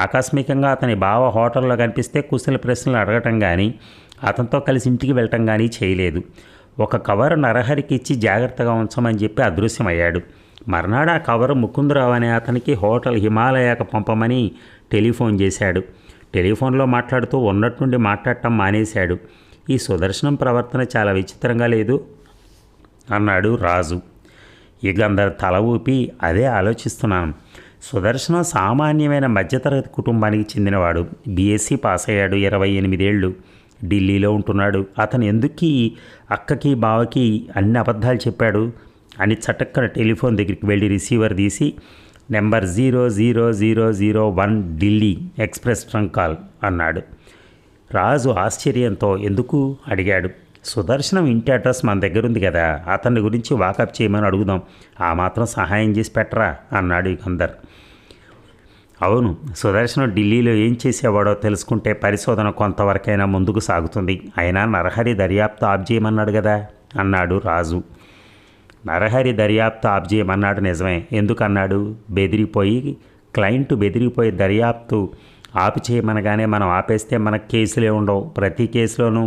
ఆకస్మికంగా అతని బావ హోటల్లో కనిపిస్తే కుశల ప్రశ్నలు అడగటం కానీ అతనితో కలిసి ఇంటికి వెళ్ళటం కానీ చేయలేదు. ఒక కవర్ నరహరికి ఇచ్చి జాగ్రత్తగా ఉంచమని చెప్పి అదృశ్యమయ్యాడు. మర్నాడు ఆ కవరు ముకుందరావు అనే అతనికి హోటల్ హిమాలయాకు పంపమని టెలిఫోన్ చేశాడు. టెలిఫోన్లో మాట్లాడుతూ ఉన్నట్టుండి మాట్లాడటం మానేశాడు. ఈ సుదర్శనం ప్రవర్తన చాలా విచిత్రంగా లేదు అన్నాడు రాజు. యుగంధర్ తల ఊపి అదే ఆలోచిస్తున్నాను. సుదర్శనం సామాన్యమైన మధ్యతరగతి కుటుంబానికి చెందినవాడు. బీఎస్సీ పాస్ అయ్యాడు. 28 ఏళ్ళు. ఢిల్లీలో ఉంటున్నాడు. అతను ఎందుకు అక్కకి బావకి అన్ని అబద్ధాలు చెప్పాడు అని చటక్కన టెలిఫోన్ దగ్గరికి వెళ్ళి రిసీవర్ తీసి number 00001 Delhi express trunk call అన్నాడు. రాజు ఆశ్చర్యంతో ఎందుకు అడిగాడు. సుదర్శనం ఇంటి అడ్రస్ మన దగ్గర ఉంది కదా, అతని గురించి వాకప్ చేయమని అడుగుదాం, ఆ మాత్రం సహాయం చేసి పెట్టరా అన్నాడు యుగంధర్. అవును, సుదర్శనం ఢిల్లీలో ఏం చేసేవాడో తెలుసుకుంటే పరిశోధన కొంతవరకైనా ముందుకు సాగుతుంది. అయినా నరహరి దర్యాప్తు ఆప్ చేయమన్నాడు కదా అన్నాడు రాజు. నరహరి దర్యాప్తు ఆప్ చేయమన్నాడు నిజమే. ఎందుకన్నాడు? క్లయింట్ బెదిరిపోయి దర్యాప్తు ఆపు చేయమనగానే మనం ఆపేస్తే మనకు కేసులే ఉండవు. ప్రతి కేసులోనూ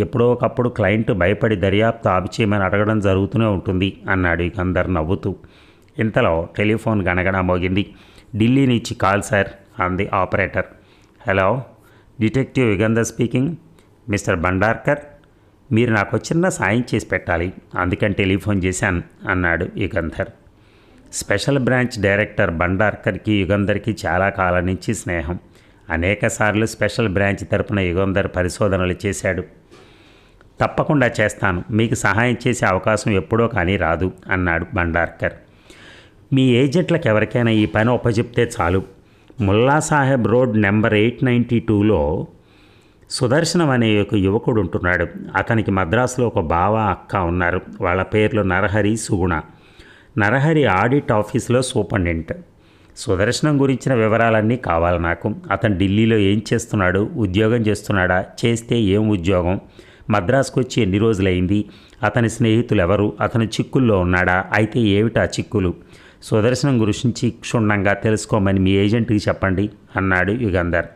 ఎప్పుడో ఒకప్పుడు క్లయింట్ భయపడి దర్యాప్తు ఆపు చేయమని అడగడం జరుగుతూనే ఉంటుంది అన్నాడు యుగంధర్ నవ్వుతూ. ఇంతలో టెలిఫోన్ గణగణ మోగింది. ఢిల్లీ నుంచి కాల్ సార్ అంది operator. Hello, detective Yugandhar speaking. Mister Bhandarkar, మీరు నాకు చిన్న సాయం చేసి పెట్టాలి, అందుకని టెలిఫోన్ చేశాను అన్నాడు యుగంధర్. స్పెషల్ బ్రాంచ్ డైరెక్టర్ భండార్కర్కి యుగంధర్కి చాలా కాలం నుంచి స్నేహం. అనేకసార్లు స్పెషల్ బ్రాంచ్ తరపున యుగంధర్ పరిశోధనలు చేశాడు. తప్పకుండా చేస్తాను, మీకు సహాయం చేసే అవకాశం ఎప్పుడో కానీ రాదు అన్నాడు భండార్కర్. మీ ఏజెంట్లకు ఎవరికైనా ఈ పని ఒప్పచెప్తే చాలు. ముల్లా సాహెబ్ రోడ్ నెంబర్ 892లో సుదర్శనం అనే ఒక యువకుడు ఉంటున్నాడు. అతనికి మద్రాసులో ఒక బావ అక్క ఉన్నారు. వాళ్ళ పేర్లు నరహరి, సుగుణ. నరహరి ఆడిట్ ఆఫీసులో సూపరింటెండెంట్. సుదర్శనం గురించిన వివరాలన్నీ కావాలి నాకు. అతను ఢిల్లీలో ఏం చేస్తున్నాడు, ఉద్యోగం చేస్తున్నాడా, చేస్తే ఏం ఉద్యోగం, మద్రాసుకు వచ్చి ఎన్ని రోజులైంది, అతని స్నేహితులు ఎవరు, అతను చిక్కుల్లో ఉన్నాడా, అయితే ఏమిటా చిక్కులు, సుదర్శనం గురించి క్షుణ్ణంగా తెలుసుకోమని మీ ఏజెంట్కి చెప్పండి అన్నాడు యుగంధర్.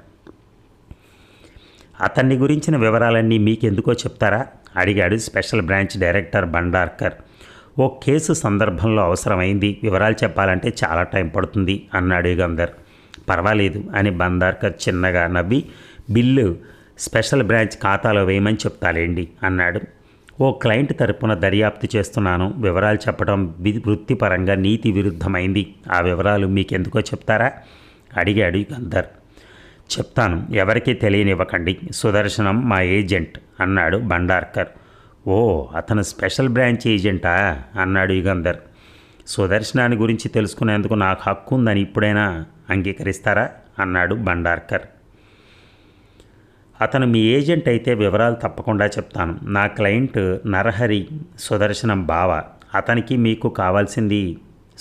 అతన్ని గురించిన వివరాలన్నీ మీకెందుకో చెప్తారా అడిగాడు స్పెషల్ బ్రాంచ్ డైరెక్టర్ భండార్కర్. ఓ కేసు సందర్భంలో అవసరమైంది, వివరాలు చెప్పాలంటే చాలా టైం పడుతుంది అన్నాడు యుగంధర్. పర్వాలేదు అని భండార్కర్ చిన్నగా నవ్వి బిల్లు స్పెషల్ బ్రాంచ్ ఖాతాలో వేయమని చెప్తాలేండి అన్నాడు. ఓ క్లయింట్ తరపున దర్యాప్తు చేస్తున్నాను, వివరాలు చెప్పడం వృత్తిపరంగా నీతి విరుద్ధమైంది, ఆ వివరాలు మీకెందుకో చెప్తారా అడిగాడు యుగంధర్. చెప్తాను, ఎవరికీ తెలియనివ్వకండి, సుదర్శనం మా ఏజెంట్ అన్నాడు భండార్కర్. ఓ, అతను స్పెషల్ బ్రాంచ్ ఏజెంటా అన్నాడు యుగంధర్. సుదర్శనాన్ని గురించి తెలుసుకునేందుకు నాకు హక్కు ఉందని ఇప్పుడైనా అంగీకరిస్తారా అన్నాడు భండార్కర్. అతను మీ ఏజెంట్ అయితే వివరాలు తప్పకుండా చెప్తాను. నా క్లయింట్ నరహరి సుదర్శనం బావ. అతనికి మీకు కావాల్సింది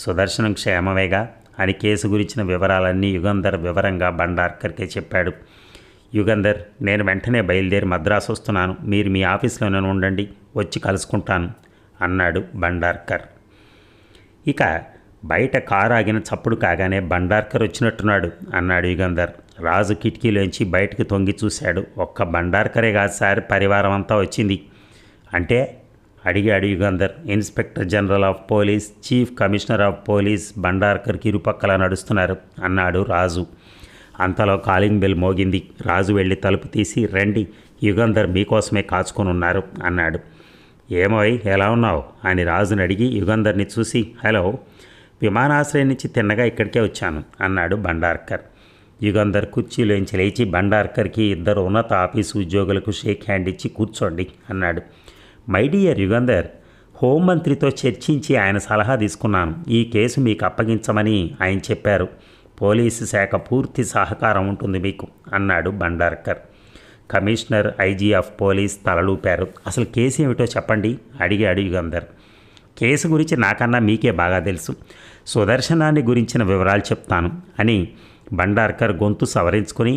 సుదర్శనం క్షేమమేగా అని కేసు గురించిన వివరాలన్నీ యుగంధర్ వివరంగా భండార్కర్కే చెప్పాడు. యుగంధర్, నేను వెంటనే బయలుదేరి మద్రాసు వస్తున్నాను, మీరు మీ ఆఫీస్లోనే ఉండండి, వచ్చి కలుసుకుంటాను అన్నాడు భండార్కర్. ఇక బయట కారు ఆగిన చప్పుడు కాగానే భండార్కర్ వచ్చినట్టున్నాడు అన్నాడు యుగంధర్. రాజు కిటికీలోంచి బయటకు తొంగి చూశాడు. ఒక్క భండార్కరే కాదు సార్, పరివారం అంతా వచ్చింది. అంటే అడిగాడు Yugandhar. Inspector general of police, chief commissioner of police భండార్కర్కి ఇరుపక్కల నడుస్తున్నారు అన్నాడు రాజు. అంతలో కాలింగ్ బెల్ మోగింది. రాజు వెళ్ళి తలుపు తీసి రండి, యుగంధర్ మీకోసమే కాచుకొని ఉన్నారు అన్నాడు. ఏమోయ్, ఎలా ఉన్నావు అని రాజుని అడిగి యుగంధర్ని చూసి హలో, విమానాశ్రయం నుంచి తిన్నగా ఇక్కడికే వచ్చాను అన్నాడు భండార్కర్. యుగంధర్ కుర్చీలోంచి లేచి భండార్కర్కి ఇద్దరు ఉన్నత ఆఫీసు ఉద్యోగులకు షేక్ హ్యాండ్ ఇచ్చి కూర్చోండి అన్నాడు. మై డియర్ యుగంధర్, హోంమంత్రితో చర్చించి ఆయన సలహా తీసుకున్నాను. ఈ కేసు మీకు అప్పగించమని ఆయన చెప్పారు. పోలీసు శాఖ పూర్తి సహకారం ఉంటుంది మీకు అన్నాడు Bhandarkar. Commissioner, IG of police తలలూపారు. అసలు కేసు ఏమిటో చెప్పండి అడిగాడు యుగంధర్. కేసు గురించి నాకన్నా మీకే బాగా తెలుసు. సుదర్శనాన్ని గురించిన వివరాలు చెప్తాను అని భండార్కర్ గొంతు సవరించుకొని,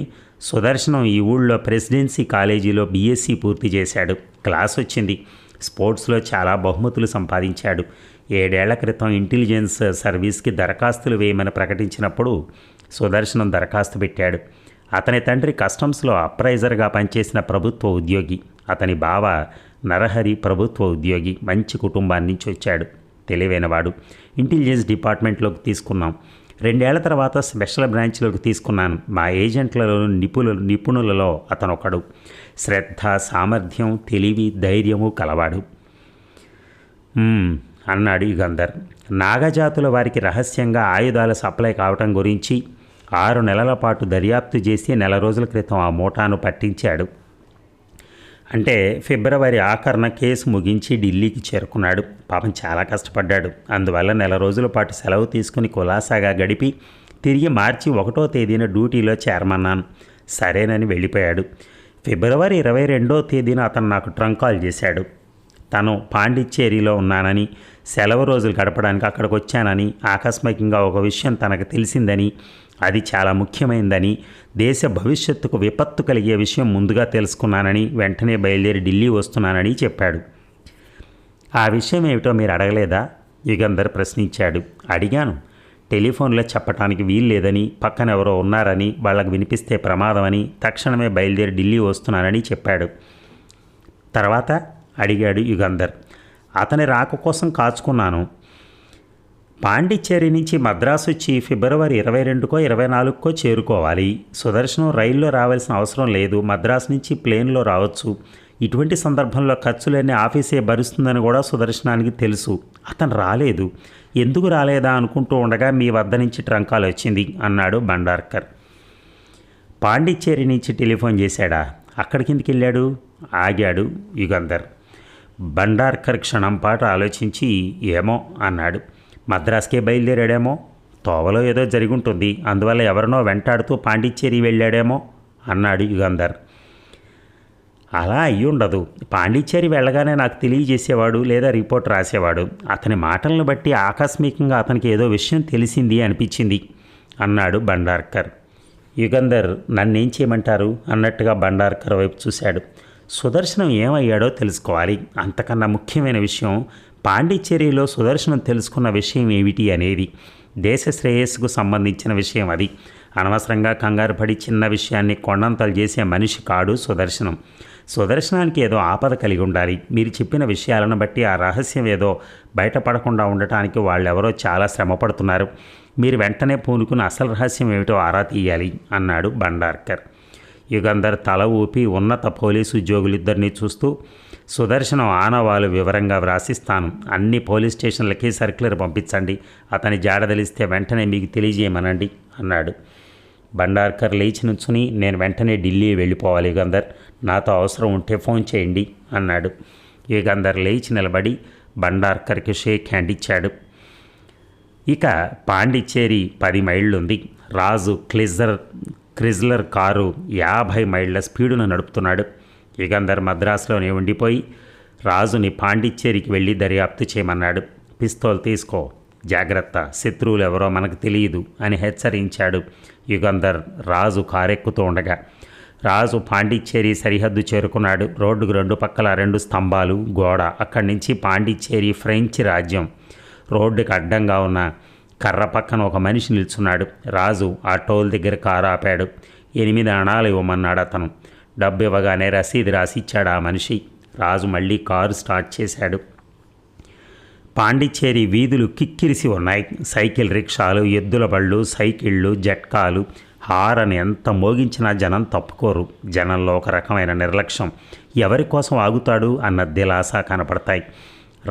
సుదర్శనం ఈ ఊళ్ళో ప్రెసిడెన్సీ కాలేజీలో బీఎస్సీ పూర్తి చేశాడు. క్లాస్ వచ్చింది. స్పోర్ట్స్లో చాలా బహుమతులు సంపాదించాడు. 7 ఏళ్ల క్రితం ఇంటెలిజెన్స్ సర్వీస్కి దరఖాస్తులు వేయమని ప్రకటించినప్పుడు సుదర్శనం దరఖాస్తు పెట్టాడు. అతని తండ్రి కస్టమ్స్లో అప్రైజర్గా పనిచేసిన ప్రభుత్వ ఉద్యోగి. అతని బావ నరహరి ప్రభుత్వ ఉద్యోగి. మంచి కుటుంబాన్ని నుంచి వచ్చాడు. తెలివైనవాడు. ఇంటెలిజెన్స్ డిపార్ట్మెంట్లోకి తీసుకున్నాం. 2 ఏళ్ల తర్వాత స్పెషల్ బ్రాంచ్లోకి తీసుకున్నాను. మా ఏజెంట్లలో నిపుణులలో అతను ఒకడు. శ్రద్ధ, సామర్థ్యం, తెలివి, ధైర్యము కలవాడు అన్నాడు యుగంధర్. నాగజాతుల వారికి రహస్యంగా ఆయుధాల సప్లై కావటం గురించి 6 నెలల పాటు దర్యాప్తు చేసి 4 రోజుల క్రితం ఆ మోటాను పట్టించాడు. అంటే ఫిబ్రవరి ఆఖరున కేసు ముగించి ఢిల్లీకి చేరుకున్నాడు. పాపం చాలా కష్టపడ్డాడు. అందువల్ల 4 రోజుల పాటు సెలవు తీసుకుని కులాసాగా గడిపి తిరిగి మార్చి 1వ తేదీన డ్యూటీలో చేరమన్నాను. సరేనని వెళ్ళిపోయాడు. ఫిబ్రవరి 22వ తేదీన అతను నాకు ట్రంక్ కాల్ చేశాడు. తను పాండిచ్చేరిలో ఉన్నానని, సెలవు రోజులు గడపడానికి అక్కడికి వచ్చానని, ఆకస్మికంగా ఒక విషయం తనకు తెలిసిందని, అది చాలా ముఖ్యమైనదని, దేశ భవిష్యత్తుకు విపత్తు కలిగే విషయం ముందుగా తెలుసుకున్నానని, వెంటనే బయలుదేరి ఢిల్లీ వస్తున్నానని చెప్పాడు. ఆ విషయం ఏమిటో మీరు అడగలేదా? యుగంధర్ ప్రశ్నించాడు. అడిగాను. టెలిఫోన్లో చెప్పడానికి వీలు లేదని, పక్కన ఎవరో ఉన్నారని, వాళ్ళకు వినిపిస్తే ప్రమాదమని, తక్షణమే బయలుదేరి ఢిల్లీ వస్తున్నానని చెప్పాడు. తర్వాత అడిగాడు యుగంధర్. అతని రాక కోసం కాచుకున్నాను. పాండిచ్చేరి నుంచి మద్రాసు వచ్చి ఫిబ్రవరి 22కో 24కో చేరుకోవాలి. సుదర్శనం రైల్లో రావాల్సిన అవసరం లేదు. మద్రాసు నుంచి ప్లేన్లో రావచ్చు. ఇటువంటి సందర్భంలో ఖర్చులన్నీ ఆఫీసే భరుస్తుందని కూడా సుదర్శనానికి తెలుసు. అతను రాలేదు. ఎందుకు రాలేదా అనుకుంటూ ఉండగా మీ వద్ద నుంచి ట్రంకాలు వచ్చింది అన్నాడు భండార్కర్. పాండిచ్చేరి నుంచి టెలిఫోన్ చేశాడా? అక్కడికిందుకు వెళ్ళాడు? ఆగాడు యుగంధర్. భండార్కర్ క్షణం పాటు ఆలోచించి ఏమో అన్నాడు. మద్రాసుకే బయలుదేరాడేమో. తోవలో ఏదో జరుగుంటుంది. అందువల్ల ఎవరినో వెంటాడుతూ పాండిచ్చేరి వెళ్ళాడేమో అన్నాడు యుగంధర్. అలా అయ్యి ఉండదు. పాండిచ్చేరి వెళ్ళగానే నాకు తెలియజేసేవాడు లేదా రిపోర్ట్ రాసేవాడు. అతని మాటలను బట్టి ఆకస్మికంగా అతనికి ఏదో విషయం తెలిసింది అనిపించింది అన్నాడు భండార్కర్. యుగంధర్ నన్నేం చేయమంటారు అన్నట్టుగా భండార్కర్ వైపు చూశాడు. సుదర్శనం ఏమయ్యాడో తెలుసుకోవాలి. అంతకన్నా ముఖ్యమైన విషయం పాండిచ్చేరిలో సుదర్శనం తెలుసుకున్న విషయం ఏమిటి అనేది. దేశ శ్రేయస్సుకు సంబంధించిన విషయం అది. అనవసరంగా కంగారు పడి చిన్న విషయాన్ని కొండంతలు చేసే మనిషి కాడు సుదర్శనం. సుదర్శనానికి ఏదో ఆపద కలిగి ఉండాలి. మీరు చెప్పిన విషయాలను బట్టి ఆ రహస్యం ఏదో బయటపడకుండా ఉండటానికి వాళ్ళెవరో చాలా శ్రమపడుతున్నారు. మీరు వెంటనే పూనుకుని అసలు రహస్యం ఏమిటో ఆరా తీయాలి అన్నాడు భండార్కర్. యుగంధర్ తల ఊపి ఉన్నత పోలీసు ఉద్యోగులిద్దరినీ చూస్తూ, సుదర్శనం ఆనవాలు వివరంగా వ్రాసిస్తాను. అన్ని పోలీస్ స్టేషన్లకి సర్క్యులర్ పంపించండి. అతని జాడ తెలిస్తే వెంటనే మీకు తెలియజేయమనండి అన్నాడు. భండార్కర్ లేచి నుంచుని, నేను వెంటనే ఢిల్లీ వెళ్ళిపోవాలి యుగంధర్, నాతో అవసరం ఉంటే ఫోన్ చేయండి అన్నాడు. యుగంధర్ లేచి నిలబడి భండార్కర్కి షేక్ హ్యాండ్ ఇచ్చాడు. ఇక పాండిచ్చేరి 10 మైళ్ళుంది. రాజు క్రిజ్లర్ కారు 50 మైళ్ళ స్పీడును నడుపుతున్నాడు. యుగంధర్ మద్రాసులోనే ఉండిపోయి రాజుని పాండిచ్చేరికి వెళ్ళి దర్యాప్తు చేయమన్నాడు. పిస్తోల్ తీసుకో, జాగ్రత్త, శత్రువులు ఎవరో మనకు తెలియదు అని హెచ్చరించాడు యుగంధర్ రాజు కారెక్కుతూ ఉండగా. రాజు పాండిచ్చేరి సరిహద్దు చేరుకున్నాడు. రోడ్డుకు 2 పక్కల 2 స్తంభాలు, గోడ. అక్కడి నుంచి పాండిచ్చేరి ఫ్రెంచ్ రాజ్యం. రోడ్డుకి అడ్డంగా ఉన్న కర్ర పక్కన ఒక మనిషి నిల్చున్నాడు. రాజు ఆ టోల్ దగ్గర కారు ఆపాడు. 8 అణాలు ఇవ్వమన్నాడు అతను. డబ్బు ఇవ్వగానే రసీదు రాసిచ్చాడు ఆ మనిషి. రాజు మళ్ళీ కారు స్టార్ట్ చేశాడు. పాండిచ్చేరి వీధులు కిక్కిరిసి ఉన్నాయి. సైకిల్ రిక్షాలు, ఎద్దుల బళ్ళు, సైకిళ్ళు, జట్కాలు, హారని ఎంత మోగించినా జనం తప్పుకోరు. జనంలో ఒక రకమైన నిర్లక్ష్యం. ఎవరి కోసం ఆగుతాడు అన్న దిలాస కనపడతాయి.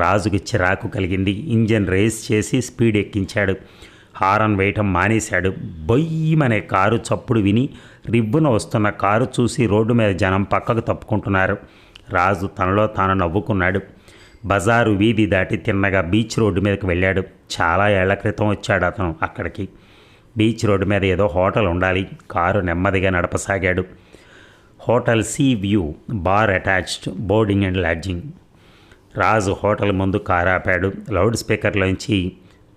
రాజుకి చిరాకు కలిగింది. ఇంజన్ రేస్ చేసి స్పీడ్ ఎక్కించాడు. హారన్ వేయటం మానేశాడు. బొయ్యమనే కారు చప్పుడు విని రిబ్బున వస్తున్న కారు చూసి రోడ్డు మీద జనం పక్కకు తప్పుకుంటున్నారు. రాజు తనలో తాను నవ్వుకున్నాడు. బజారు వీధి దాటి తిన్నగా బీచ్ రోడ్డు మీదకి వెళ్ళాడు. చాలా ఏళ్ల క్రితం వచ్చాడు అతను అక్కడికి. బీచ్ రోడ్డు మీద ఏదో హోటల్ ఉండాలి. కారు నెమ్మదిగా నడపసాగాడు. Hotel sea view, bar attached, boarding and lodging. Raju hotel ముందు కారు ఆపాడు. లౌడ్ స్పీకర్లోంచి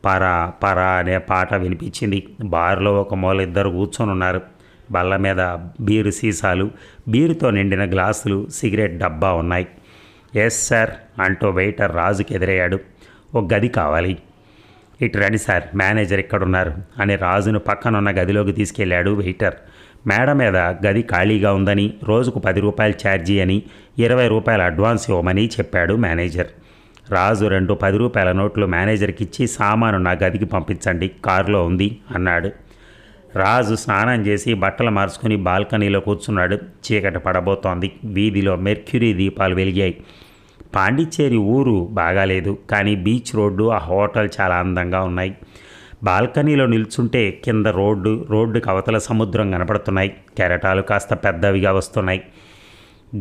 పరా పరా అనే పాట వినిపించింది. బార్లో ఒక మూల ఇద్దరు కూర్చొని ఉన్నారు. బల్ల మీద బీరు సీసాలు, బీరుతో నిండిన గ్లాసులు, సిగరెట్ డబ్బా ఉన్నాయి. ఎస్ సార్ అంటూ వెయిటర్ రాజుకి ఎదురయ్యాడు. ఒక గది కావాలి. ఇటు రండి సార్, మేనేజర్ ఇక్కడున్నారు అని రాజును పక్కనున్న గదిలోకి తీసుకెళ్లాడు వెయిటర్. మేడ మీద గది ఖాళీగా ఉందని, రోజుకు 10 రూపాయలు ఛార్జీ అని, 20 రూపాయలు అడ్వాన్స్ ఇవ్వమని చెప్పాడు మేనేజర్. రాజు 2 10 రూపాయల నోట్లు మేనేజర్కి ఇచ్చి, సామాను నా గదికి పంపించండి, కారులో ఉంది అన్నాడు. రాజు స్నానం చేసి బట్టలు మార్చుకుని బాల్కనీలో కూర్చున్నాడు. చీకటి పడబోతోంది. వీధిలో మెర్క్యూరీ దీపాలు వెలిగాయి. పాండిచ్చేరి ఊరు బాగాలేదు, కానీ బీచ్ రోడ్డు, ఆ హోటల్ చాలా అందంగా ఉన్నాయి. బాల్కనీలో నిల్చుంటే కింద రోడ్డుకి అవతల సముద్రం కనపడుతున్నాయి. కెరటాలు కాస్త పెద్దవిగా వస్తున్నాయి.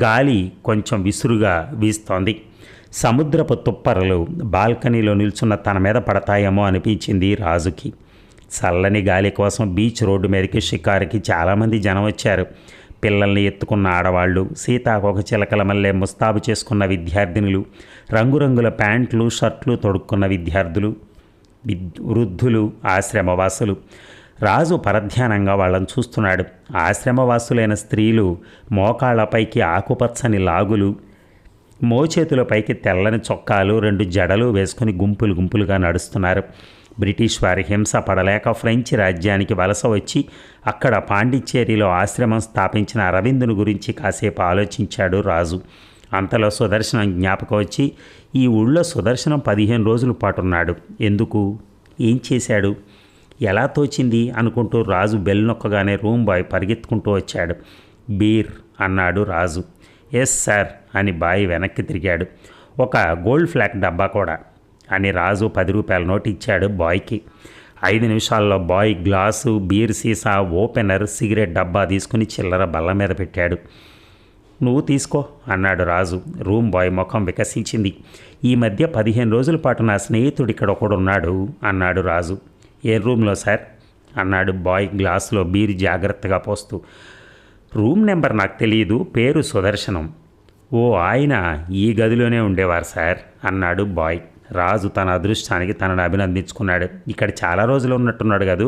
గాలి కొంచెం విసురుగా వీస్తోంది. సముద్రపు తుప్పరలు బాల్కనీలో నిల్చున్న తన మీద పడతాయేమో అనిపించింది రాజుకి. చల్లని గాలి కోసం బీచ్ రోడ్డు మీదకి షికారుకి చాలామంది జనం వచ్చారు. పిల్లల్ని ఎత్తుకున్న ఆడవాళ్లు, సీతాకోక చిలకల మల్లె ముస్తాబు చేసుకున్న విద్యార్థినులు, రంగురంగుల ప్యాంట్లు షర్ట్లు తొడుక్కున్న విద్యార్థులు, వృద్ధులు, ఆశ్రమవాసులు. రాజు పరధ్యానంగా వాళ్ళని చూస్తున్నాడు. ఆశ్రమవాసులైన స్త్రీలు మోకాళ్లపైకి ఆకుపచ్చని లాగులు, మోచేతులపైకి తెల్లని చొక్కాలు, 2 జడలు వేసుకుని గుంపులు గుంపులుగా నడుస్తున్నారు. బ్రిటిష్ వారి హింస పడలేక ఫ్రెంచ్ రాజ్యానికి వలస వచ్చి అక్కడ పాండిచ్చేరిలో ఆశ్రమం స్థాపించిన అరవిందుని గురించి కాసేపు ఆలోచించాడు రాజు. అంతలో సుదర్శనం జ్ఞాపకం వచ్చి, ఈ ఊళ్ళో సుదర్శనం 15 రోజుల పాటు ఉన్నాడు. ఎందుకు? ఏం చేశాడు? ఎలా తోచింది అనుకుంటూ రాజు బెల్ నొక్కగానే రూమ్ బాయ్ పరిగెత్తుకుంటూ వచ్చాడు. బీర్ అన్నాడు రాజు. ఎస్ సార్ అని బాయ్ వెనక్కి తిరిగాడు. ఒక గోల్డ్ ఫ్లాక్ డబ్బా కూడా అని రాజు 10 రూపాయల నోటు ఇచ్చాడు బాయ్కి. 5 నిమిషాల్లో బాయ్ గ్లాసు, బీర్ సీసా, ఓపెనర్, సిగరెట్ డబ్బా తీసుకుని చిల్లర బల్ల మీద పెట్టాడు. నువ్వు తీసుకో అన్నాడు రాజు. రూమ్ బాయ్ ముఖం వికసించింది. ఈ మధ్య 15 రోజుల పాటు నా స్నేహితుడు ఇక్కడ ఒకడున్నాడు అన్నాడు రాజు. ఏ రూమ్లో సార్ అన్నాడు బాయ్ గ్లాసులో బీర్ జాగ్రత్తగా పోస్తూ. రూమ్ నెంబర్ నాకు తెలియదు, పేరు సుదర్శనం. ఓ ఆయన ఈ గదిలోనే ఉండేవారు సార్ అన్నాడు బాయ్. రాజు తన అదృష్టానికి తనను అభినందించుకున్నాడు. ఇక్కడ చాలా రోజులు ఉన్నట్టున్నాడు కదూ?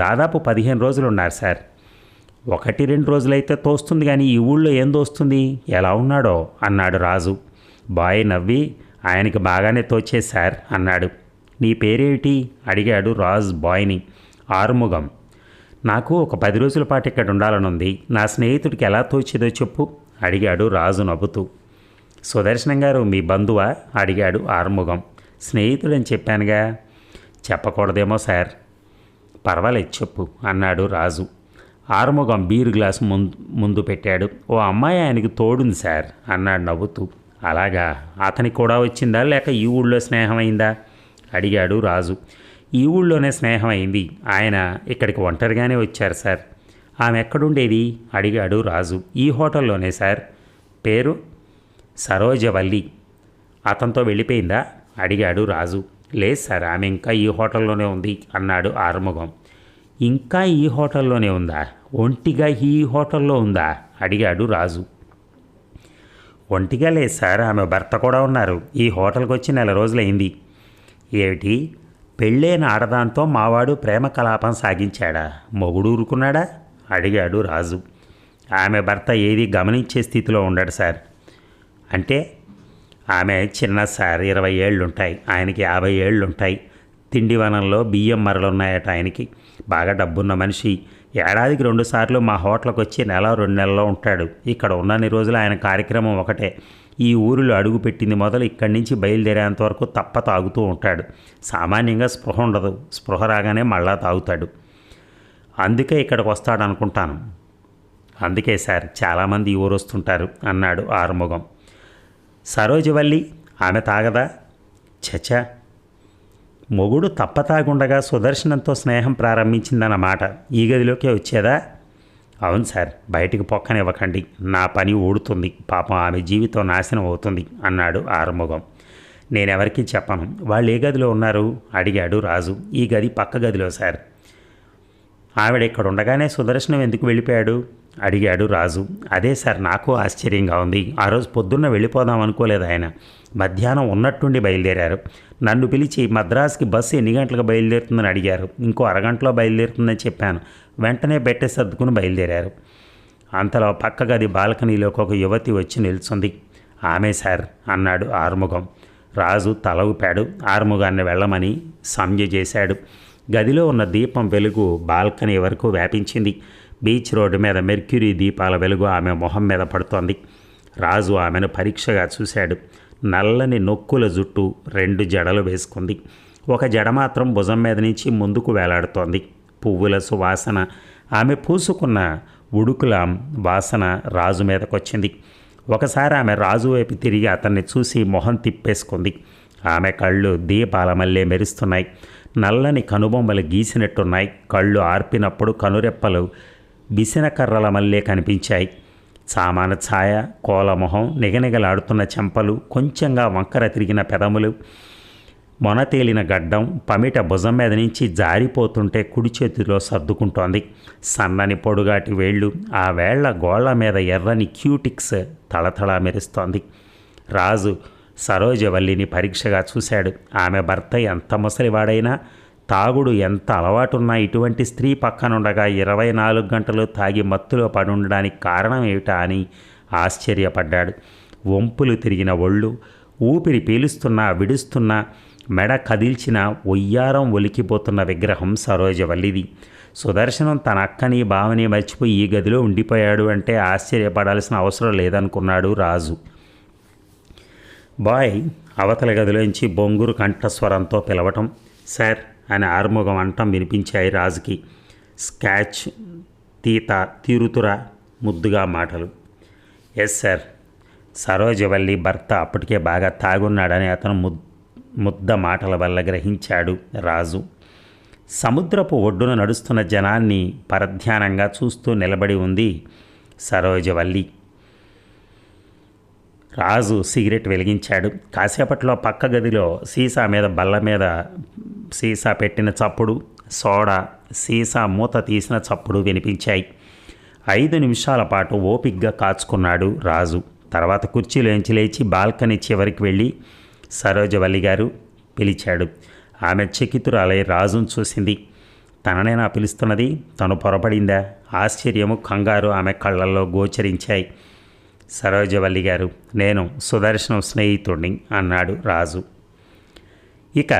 దాదాపు 15 రోజులు ఉన్నారు సార్. 1-2 రోజులైతే తోస్తుంది, కానీ ఈ ఊళ్ళో ఏం తోస్తుంది? ఎలా ఉన్నాడో అన్నాడు రాజు. బాయ్ నవ్వి, ఆయనకి బాగానే తోచేది సార్ అన్నాడు. నీ పేరేమిటి అడిగాడు రాజు బాయ్ని. ఆరుముగం. నాకు ఒక 10 రోజుల పాటు ఇక్కడ ఉండాలనుంది. నా స్నేహితుడికి ఎలా తోచేదో చెప్పు అడిగాడు రాజు నవ్వుతూ. సుదర్శనం గారు మీ బంధువా అడిగాడు ఆరుముగం. స్నేహితుడని చెప్పానుగా. చెప్పకూడదేమో సార్. పర్వాలేదు చెప్పు అన్నాడు రాజు. ఆరుముగం బీర్ గ్లాసు ముందు పెట్టాడు. ఓ అమ్మాయి ఆయనకి తోడుంది సార్ అన్నాడు నవ్వుతూ. అలాగా, అతనికి కూడా వచ్చిందా లేక ఈ ఊళ్ళో స్నేహం అయిందా అడిగాడు రాజు. ఈ ఊళ్ళోనే స్నేహం అయింది. ఆయన ఇక్కడికి ఒంటరిగానే వచ్చారు సార్. ఆమె ఎక్కడుండేది అడిగాడు రాజు. ఈ హోటల్లోనే సార్. పేరు? సరోజవల్లి. అతనితో వెళ్ళిపోయిందా అడిగాడు రాజు. లేదు సార్, ఆమె ఇంకా ఈ హోటల్లోనే ఉంది అన్నాడు ఆరుముగం. ఇంకా ఈ హోటల్లోనే ఉందా? ఒంటిగా ఈ హోటల్లో ఉందా అడిగాడు రాజు. ఒంటిగా లేదు సార్, ఆమె భర్త కూడా ఉన్నారు. ఈ హోటల్కి వచ్చి 4 రోజులైంది. ఏమిటి, పెళ్ళైన ఆడదాంతో మావాడు ప్రేమ కలాపం సాగించాడా? మొగుడు ఊరుకున్నాడా అడిగాడు రాజు. ఆమె భర్త ఏది గమనించే స్థితిలో ఉండడు సార్. అంటే? ఆమె చిన్న సార్, 20 ఏళ్ళుంటాయి, ఆయనకి 50 ఏళ్ళుంటాయి. తిండివనంలో బియ్యం మరలున్నాయట ఆయనకి. బాగా డబ్బున్న మనిషి. ఏడాదికి 2 సార్లు మా హోటల్కి వచ్చి 1-2 నెలల్లో ఉంటాడు. ఇక్కడ ఉన్నన్ని రోజులు ఆయన కార్యక్రమం ఒకటే. ఈ ఊరిలో అడుగు పెట్టింది మొదలు ఇక్కడి నుంచి బయలుదేరేంత వరకు తప్ప తాగుతూ ఉంటాడు. సామాన్యంగా స్పృహ ఉండదు. స్పృహ రాగానే మళ్ళా తాగుతాడు. అందుకే ఇక్కడికి వస్తాడు అనుకుంటాను. అందుకే సార్ చాలామంది ఈ ఊరు వస్తుంటారు అన్నాడు ఆరుముగం. సరోజవల్లి ఆమె తాగదా? చచా, మొగుడు తప్ప తాగుండగా సుదర్శనంతో స్నేహం ప్రారంభించిందన్నమాట. ఈ గదిలోకే వచ్చేదా? అవును సార్, బయటికి పొక్కనివ్వకండి, నా పని ఊడుతుంది, పాపం ఆమె జీవితం నాశనం అవుతుంది అన్నాడు ఆరుముగం. నేనెవరికి చెప్పను. వాళ్ళు ఏ గదిలో ఉన్నారు అడిగాడు రాజు. ఈ గది పక్క గదిలో సార్. ఆవిడ ఇక్కడ ఉండగానే సుదర్శనం ఎందుకు వెళ్ళిపోయాడు? అడిగాడు రాజు. అదే సార్ నాకు ఆశ్చర్యంగా ఉంది. ఆ రోజు పొద్దున్న వెళ్ళిపోదాం అనుకోలేదు ఆయన. మధ్యాహ్నం ఉన్నట్టుండి బయలుదేరారు. నన్ను పిలిచి మద్రాసుకి బస్సు ఎన్ని గంటలకు బయలుదేరుతుందని అడిగారు. ఇంకో అరగంటలో బయలుదేరుతుందని చెప్పాను. వెంటనే బెట్టె సర్దుకుని బయలుదేరారు. అంతలో పక్క గది బాల్కనీలోకి ఒక యువతి వచ్చి నిల్చుంది. ఆమె సార్ అన్నాడు ఆర్ముగం. రాజు తల ఊపాడు. ఆర్ముగాన్ని వెళ్ళమని సంజ్ఞ చేశాడు. గదిలో ఉన్న దీపం వెలుగు బాల్కనీ వరకు వ్యాపించింది. బీచ్ రోడ్డు మీద మెర్క్యూరీ దీపాల వెలుగు ఆమె మొహం మీద పడుతోంది. రాజు ఆమెను పరీక్షగా చూశాడు. నల్లని నొక్కుల జుట్టు 2 జడలు వేసుకుంది. ఒక జడ మాత్రం భుజం మీద నుంచి ముందుకు వేలాడుతోంది. పువ్వుల సువాసన, ఆమె పూసుకున్న ఉడుకుల వాసన రాజు మీదకొచ్చింది. ఒకసారి ఆమె రాజు వైపు తిరిగి అతన్ని చూసి మొహం తిప్పేసుకుంది. ఆమె కళ్ళు దీపాల మల్లె మెరుస్తున్నాయి. నల్లని కనుబొమ్మలు గీసినట్టున్నాయి. కళ్ళు ఆర్పినప్పుడు కనురెప్పలు బిసిన కర్రల మల్లె కనిపించాయి. సామాన ఛాయ, కోలమొహం, నిగనిగలాడుతున్న చెంపలు, కొంచెంగా వంకర తిరిగిన పెదములు, మొనతేలిన గడ్డం, పమిట భుజం మీద నుంచి జారిపోతుంటే కుడి చేతిలో సర్దుకుంటోంది. సన్నని పొడుగాటి వేళ్ళు, ఆ వేళ్ల గోళ్ల మీద ఎర్రని క్యూటిక్స్ తళతళా మెరుస్తోంది. రాజు సరోజవల్లిని పరీక్షగా చూశాడు. ఆమె భర్త ఎంత ముసలివాడైనా, తాగుడు ఎంత అలవాటున్నా ఇటువంటి స్త్రీ పక్కనుండగా 24 గంటలు తాగి మత్తులో పడుండడానికి కారణం ఏమిటా అని ఆశ్చర్యపడ్డాడు. వంపులు తిరిగిన ఒళ్ళు, ఊపిరి పీలుస్తున్నా విడుస్తున్నా, మెడ కదిల్చిన ఒయ్యారం ఒలికిపోతున్న విగ్రహం సరోజవల్లిది. సుదర్శనం తన అక్కని బావని మర్చిపోయి ఈ గదిలో ఉండిపోయాడు అంటే ఆశ్చర్యపడాల్సిన అవసరం లేదనుకున్నాడు రాజు. బాయ్ అవతల గదిలోంచి బొంగురు కంఠస్వరంతో పిలవటం. సార్ అని ఆర్ముగం అంటం వినిపించాయి రాజుకి. స్కాచ్ తీత తీరుతురా ముద్దుగా మాటలు. Yes sir. సరోజవల్లి భర్త అప్పటికే బాగా తాగున్నాడని అతను ముద్ద మాటల వల్ల గ్రహించాడు రాజు. సముద్రపు ఒడ్డున నడుస్తున్న జనాన్ని పరధ్యానంగా చూస్తూ నిలబడి ఉంది సరోజవల్లి. రాజు సిగరెట్ వెలిగించాడు. కాసేపట్లో పక్క గదిలో సీసా మీద బల్ల మీద సీసా పెట్టిన చప్పుడు, సోడా సీసా మూత తీసిన చప్పుడు వినిపించాయి. 5 నిమిషాల పాటు ఓపిగ్గా కాచుకున్నాడు రాజు. తర్వాత కుర్చీలోంచి లేచి బాల్కనీ చివరికి వెళ్ళి సరోజవల్లి గారు పిలిచాడు. ఆమె చకితురాలై రాజును చూసింది. తననేనా పిలుస్తున్నది? తను పొరపడిందా? ఆశ్చర్యము, కంగారు ఆమె కళ్ళల్లో గోచరించాయి. సరోజవల్లి గారు, నేను సుదర్శనం స్నేహితుడిని అన్నాడు రాజు. ఇక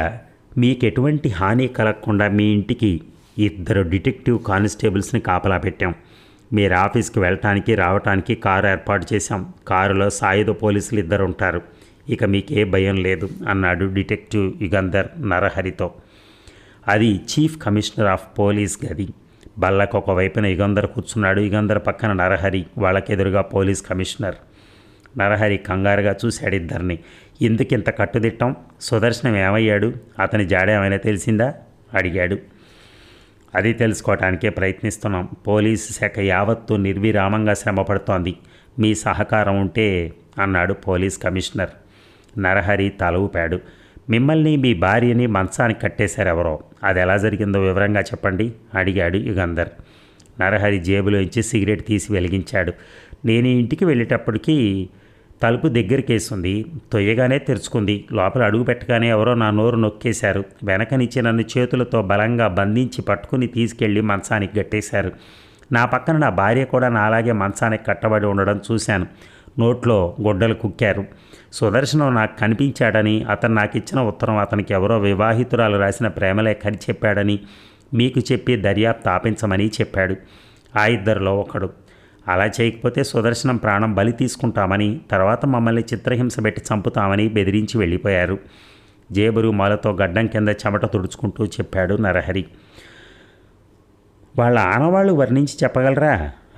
మీకెటువంటి హాని కలగకుండా మీ ఇంటికి 2 డిటెక్టివ్ కానిస్టేబుల్స్ని కాపలా పెట్టాం. మీరు ఆఫీస్కి వెళ్ళటానికి రావటానికి కారు ఏర్పాటు చేశాం. కారులో సాయుధ పోలీసులు 2 ఉంటారు. ఇక మీకే భయం లేదు అన్నాడు డిటెక్టివ్ యుగంధర్ నరహరితో. అది చీఫ్ కమిషనర్ ఆఫ్ పోలీస్ గది. బల్లకు ఒకవైపున యుగంధర్ కూర్చున్నాడు. యుగంధర్ పక్కన నరహరి, వాళ్ళకెదురుగా పోలీస్ కమిషనర్. నరహరి కంగారుగా చూశాడు ఇద్దరిని. ఎందుకింత కట్టుదిట్టం? సుదర్శనం ఏమయ్యాడు? అతని జాడ ఏమైనా తెలిసిందా అడిగాడు. అది తెలుసుకోవటానికే ప్రయత్నిస్తున్నాం. పోలీసు శాఖ యావత్తు నిర్విరామంగా శ్రమపడుతోంది. మీ సహకారం ఉంటే అన్నాడు పోలీస్ కమిషనర్. నరహరి తల ఊపాడు. మిమ్మల్ని మీ భార్యని మంచానికి కట్టేశారు ఎవరో. అది ఎలా జరిగిందో వివరంగా చెప్పండి అడిగాడు యుగంధర్. నరహరి జేబులోంచి సిగరెట్ తీసి వెలిగించాడు. నేను ఇంటికి వెళ్ళేటప్పటికీ తలుపు దగ్గరికేసింది. తొయ్యగానే తెరుచుకుంది. లోపల అడుగు పెట్టగానే ఎవరో నా నోరు నొక్కేశారు. వెనక నుంచి నన్ను చేతులతో బలంగా బంధించి పట్టుకుని తీసుకెళ్లి మంచానికి కట్టేశారు. నా పక్కన నా భార్య కూడా నాలాగే మంచానికి కట్టబడి ఉండడం చూశాను. నోట్లో గొడ్డలు కుక్కారు. సుదర్శనం నాకు కనిపించాడని, అతను నాకు ఇచ్చిన ఉత్తరం అతనికి ఎవరో వివాహితురాలు రాసిన ప్రేమలేఖ అని చెప్పాడని, మీకు చెప్పి దర్యాప్తు ఆపించమని చెప్పాడు. ఆ 2లో ఒకడు. అలా చేయకపోతే సుదర్శనం ప్రాణం బలి తీసుకుంటామని, తర్వాత మమ్మల్ని చిత్రహింస పెట్టి చంపుతామని బెదిరించి వెళ్ళిపోయారు. జేబురు మాలతో గడ్డం కింద చెమట తుడుచుకుంటూ చెప్పాడు నరహరి. వాళ్ళ ఆనవాళ్ళు వర్ణించి చెప్పగలరా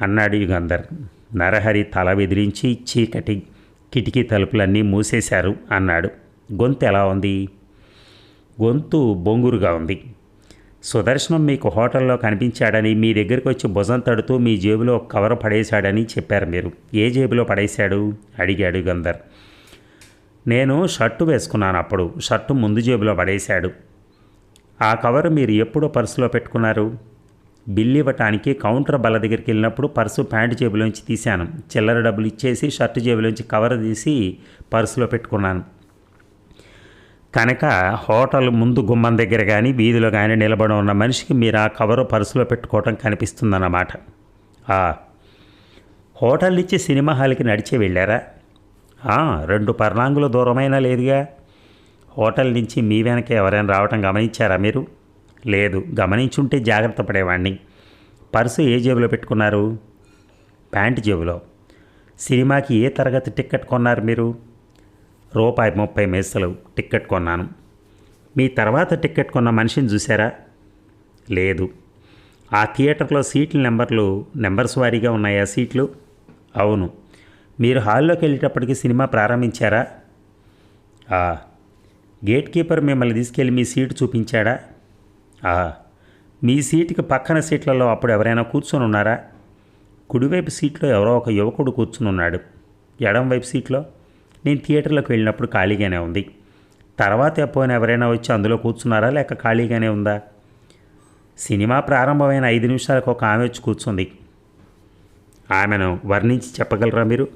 అన్నాడు యుగంధర్. నరహరి తల బెదిరించి చీకటి, కిటికీ తలుపులన్నీ మూసేశారు అన్నాడు. గొంతు ఎలా ఉంది? గొంతు బొంగురుగా ఉంది. సుదర్శనం మీకు హోటల్లో కనిపించాడని, మీ దగ్గరికి వచ్చి భుజం తడుతూ మీ జేబులో కవర్ పడేశాడని చెప్పారు మీరు. ఏ జేబులో పడేశాడు అడిగాడు యుగంధర్. నేను షర్టు వేసుకున్నాను. అప్పుడు షర్టు ముందు జేబులో పడేశాడు. ఆ కవర్ మీరు ఎప్పుడో పర్సులో పెట్టుకున్నారు? బిల్లు ఇవ్వటానికి కౌంటర్ బల్ల దగ్గరికి వెళ్ళినప్పుడు పర్సు ప్యాంటు జేబులోంచి తీశాను. చిల్లర డబ్బులు ఇచ్చేసి షర్టు జేబులోంచి కవర్ తీసి పర్సులో పెట్టుకున్నాను. కనుక హోటల్ ముందు గుమ్మం దగ్గర కానీ వీధిలో కానీ నిలబడి ఉన్న మనిషికి మీరు ఆ కవరు పర్సులో పెట్టుకోవటం కనిపిస్తుందన్నమాట. హోటల్ నుంచి సినిమా హాల్కి నడిచే వెళ్ళారా? 2 పర్లాంగుల దూరమైనా లేదుగా. హోటల్ నుంచి మీ వెనక ఎవరైనా రావటం గమనించారా మీరు? లేదు. గమనించుంటే జాగ్రత్త పడేవాడిని. పర్సు ఏ జేబులో పెట్టుకున్నారు? ప్యాంటు జేబులో. సినిమాకి ఏ తరగతి టిక్కెట్ కొన్నారు మీరు? ₹30 టిక్కెట్ కొన్నాను. మీ తర్వాత టిక్కెట్ కొన్న మనిషిని చూసారా? లేదు. ఆ థియేటర్లో సీట్ల నెంబర్స్ వారీగా ఉన్నాయా సీట్లు? అవును. మీరు హాల్లోకి వెళ్ళేటప్పటికి సినిమా ప్రారంభించారా? గేట్ కీపర్ మిమ్మల్ని తీసుకెళ్ళి మీ సీటు చూపించాడా? మీ సీటుకి పక్కన సీట్లలో అప్పుడు ఎవరైనా కూర్చొని ఉన్నారా? కుడివైపు సీట్లో ఎవరో ఒక యువకుడు కూర్చుని ఉన్నాడు. ఎడం వైపు సీట్లో నేను థియేటర్లోకి వెళ్ళినప్పుడు ఖాళీగానే ఉంది. తర్వాత ఎప్పుడైనా ఎవరైనా వచ్చి అందులో కూర్చున్నారా లేక ఖాళీగానే ఉందా? సినిమా ప్రారంభమైన 5 నిమిషాలకు ఒక ఆమె వచ్చి కూర్చుంది. ఆమెను వర్ణించి చెప్పగలరా మీరు?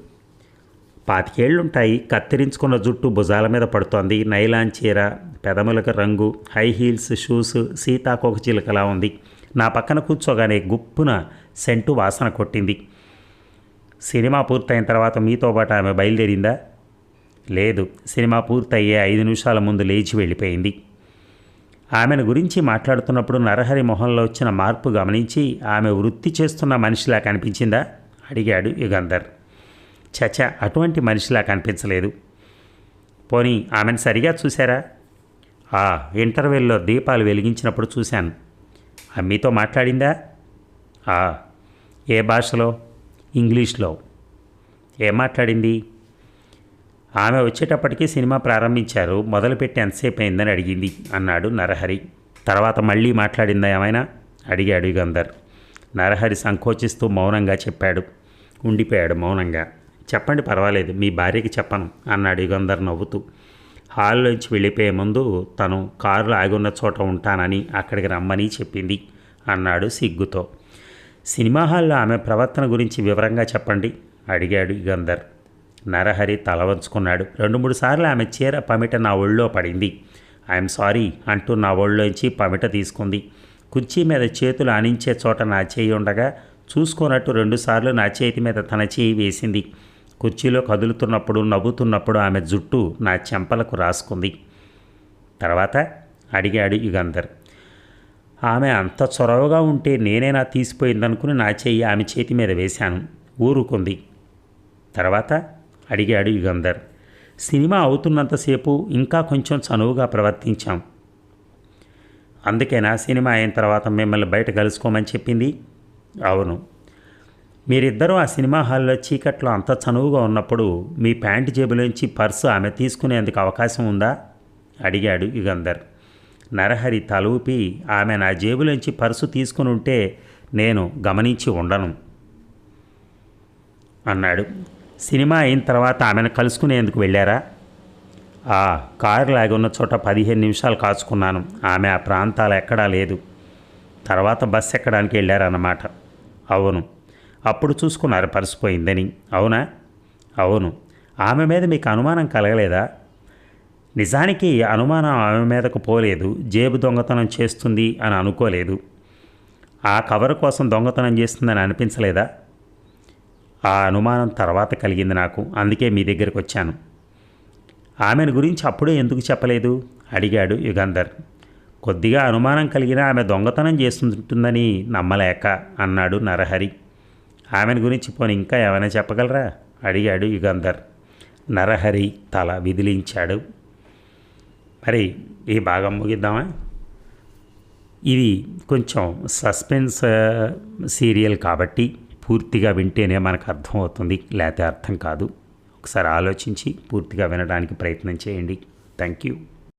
25 ఏళ్ళుంటాయి. కత్తిరించుకున్న జుట్టు భుజాల మీద పడుతోంది. నైలాన్ చీర, పెదములకు రంగు, హై హీల్స్ షూస్, సీతాకోక చిలుకలా ఉంది. నా పక్కన కూర్చోగానే గుప్పున సెంటు వాసన కొట్టింది. సినిమా పూర్తయిన తర్వాత మీతో పాటు ఆమె బయలుదేరిందా? లేదు. సినిమా పూర్తయ్యే 5 నిమిషాల ముందు లేచి వెళ్ళిపోయింది. ఆమెను గురించి మాట్లాడుతున్నప్పుడు నరహరి మొహంలో వచ్చిన మార్పు గమనించి ఆమె వృత్తి చేస్తున్న మనిషిలా కనిపించిందా? అడిగాడు యుగంధర్. చచా, అటువంటి మనిషిలా కనిపించలేదు. పోనీ ఆమెను సరిగా చూశారా? ఇంటర్వెల్లో దీపాలు వెలిగించినప్పుడు చూశాను. మీతో మాట్లాడిందా? ఏ భాషలో? ఇంగ్లీష్లో. ఏం మాట్లాడింది? ఆమె వచ్చేటప్పటికి సినిమా ప్రారంభించారు. మొదలుపెట్టి ఎంతసేపు అయిందని అడిగింది అన్నాడు నరహరి. తర్వాత మళ్ళీ మాట్లాడిందా ఏమైనా? అడిగాడు యుగంధర్. నరహరి సంకోచిస్తూ మౌనంగా ఉండిపోయాడు మౌనంగా. చెప్పండి, పర్వాలేదు, మీ భార్యకి చెప్పను అన్నాడు యుగంధర్ నవ్వుతూ. హాల్లోంచి వెళ్ళిపోయే ముందు తను కారులో ఆగున్న చోట ఉంటానని అక్కడికి రమ్మని చెప్పింది అన్నాడు సిగ్గుతో. సినిమా హాల్లో ఆమె ప్రవర్తన గురించి వివరంగా చెప్పండి అడిగాడు యుగంధర్. నరహరి తల వంచుకున్నాడు. 2-3 సార్లు ఆమె చీర పమిట నా ఒళ్ళో పడింది. ఐఎమ్ సారీ అంటూ నా ఒళ్ళోంచి పమిట తీసుకుంది. కుర్చీ మీద చేతులు ఆనించే చోట నా చేయి ఉండగా చూసుకున్నట్టు 2 సార్లు నా చేతి మీద తన చేయి వేసింది. కుర్చీలో కదులుతున్నప్పుడు నవ్వుతున్నప్పుడు ఆమె జుట్టు నా చెంపలకు రాసుకుంది. తర్వాత అడిగాడు యుగంధర్. ఆమె అంత చొరవగా ఉంటే నేనేనా తీసిపోయిందనుకుని నా చెయ్యి ఆమె చేతి మీద వేశాను. ఊరుకుంది. తర్వాత అడిగాడు యుగంధర్. సినిమా అవుతున్నంతసేపు ఇంకా కొంచెం చనువుగా ప్రవర్తించాం. అందుకేనా సినిమా అయిన తర్వాత మిమ్మల్ని బయట కలుసుకోమని చెప్పింది? అవును. మీరిద్దరూ ఆ సినిమా హాల్లో చీకట్లో అంత చనువుగా ఉన్నప్పుడు మీ ప్యాంటు జేబులోంచి పర్సు ఆమె తీసుకునేందుకు అవకాశం ఉందా అడిగాడు యుగంధర్. నరహరి తల ఊపి ఆమె నా జేబులోంచి పర్సు తీసుకుని ఉంటే నేను గమనించి ఉండను అన్నాడు. సినిమా అయిన తర్వాత ఆమెను కలుసుకునేందుకు వెళ్ళారా? కారు లాగి ఉన్న చోట 15 నిమిషాలు కాచుకున్నాను. ఆమె ఆ ప్రాంతాలు ఎక్కడా లేదు. తర్వాత బస్సు ఎక్కడానికి వెళ్ళారన్నమాట. అవును. అప్పుడు చూసుకున్నారు పర్సిపోయిందని. అవునా? అవును. ఆమె మీద మీకు అనుమానం కలగలేదా? నిజానికి అనుమానం ఆమె మీదకు పోలేదు. జేబు దొంగతనం చేస్తుంది అని అనుకోలేదు. ఆ కవర్ కోసం దొంగతనం చేస్తుందని అనిపించలేదా? ఆ అనుమానం తర్వాత కలిగింది నాకు. అందుకే మీ దగ్గరికి వచ్చాను. ఆమెను గురించి అప్పుడే ఎందుకు చెప్పలేదు అడిగాడు యుగంధర్. కొద్దిగా అనుమానం కలిగినా ఆమె దొంగతనం చేస్తుంటుందని నమ్మలేక అన్నాడు నరహరి. ఆమెను గురించి పోనీ ఇంకా ఏమైనా చెప్పగలరా అడిగాడు యుగంధర్. నరహరి తల విదిలించాడు. మరి ఈ భాగం ముగిద్దామా? ఇది కొంచెం సస్పెన్స్ సీరియల్ కాబట్టి పూర్తిగా వింటేనే మనకు అర్థమవుతుంది, లేకపోతే అర్థం కాదు. ఒకసారి ఆలోచించి పూర్తిగా వినడానికి ప్రయత్నం చేయండి. Thank you.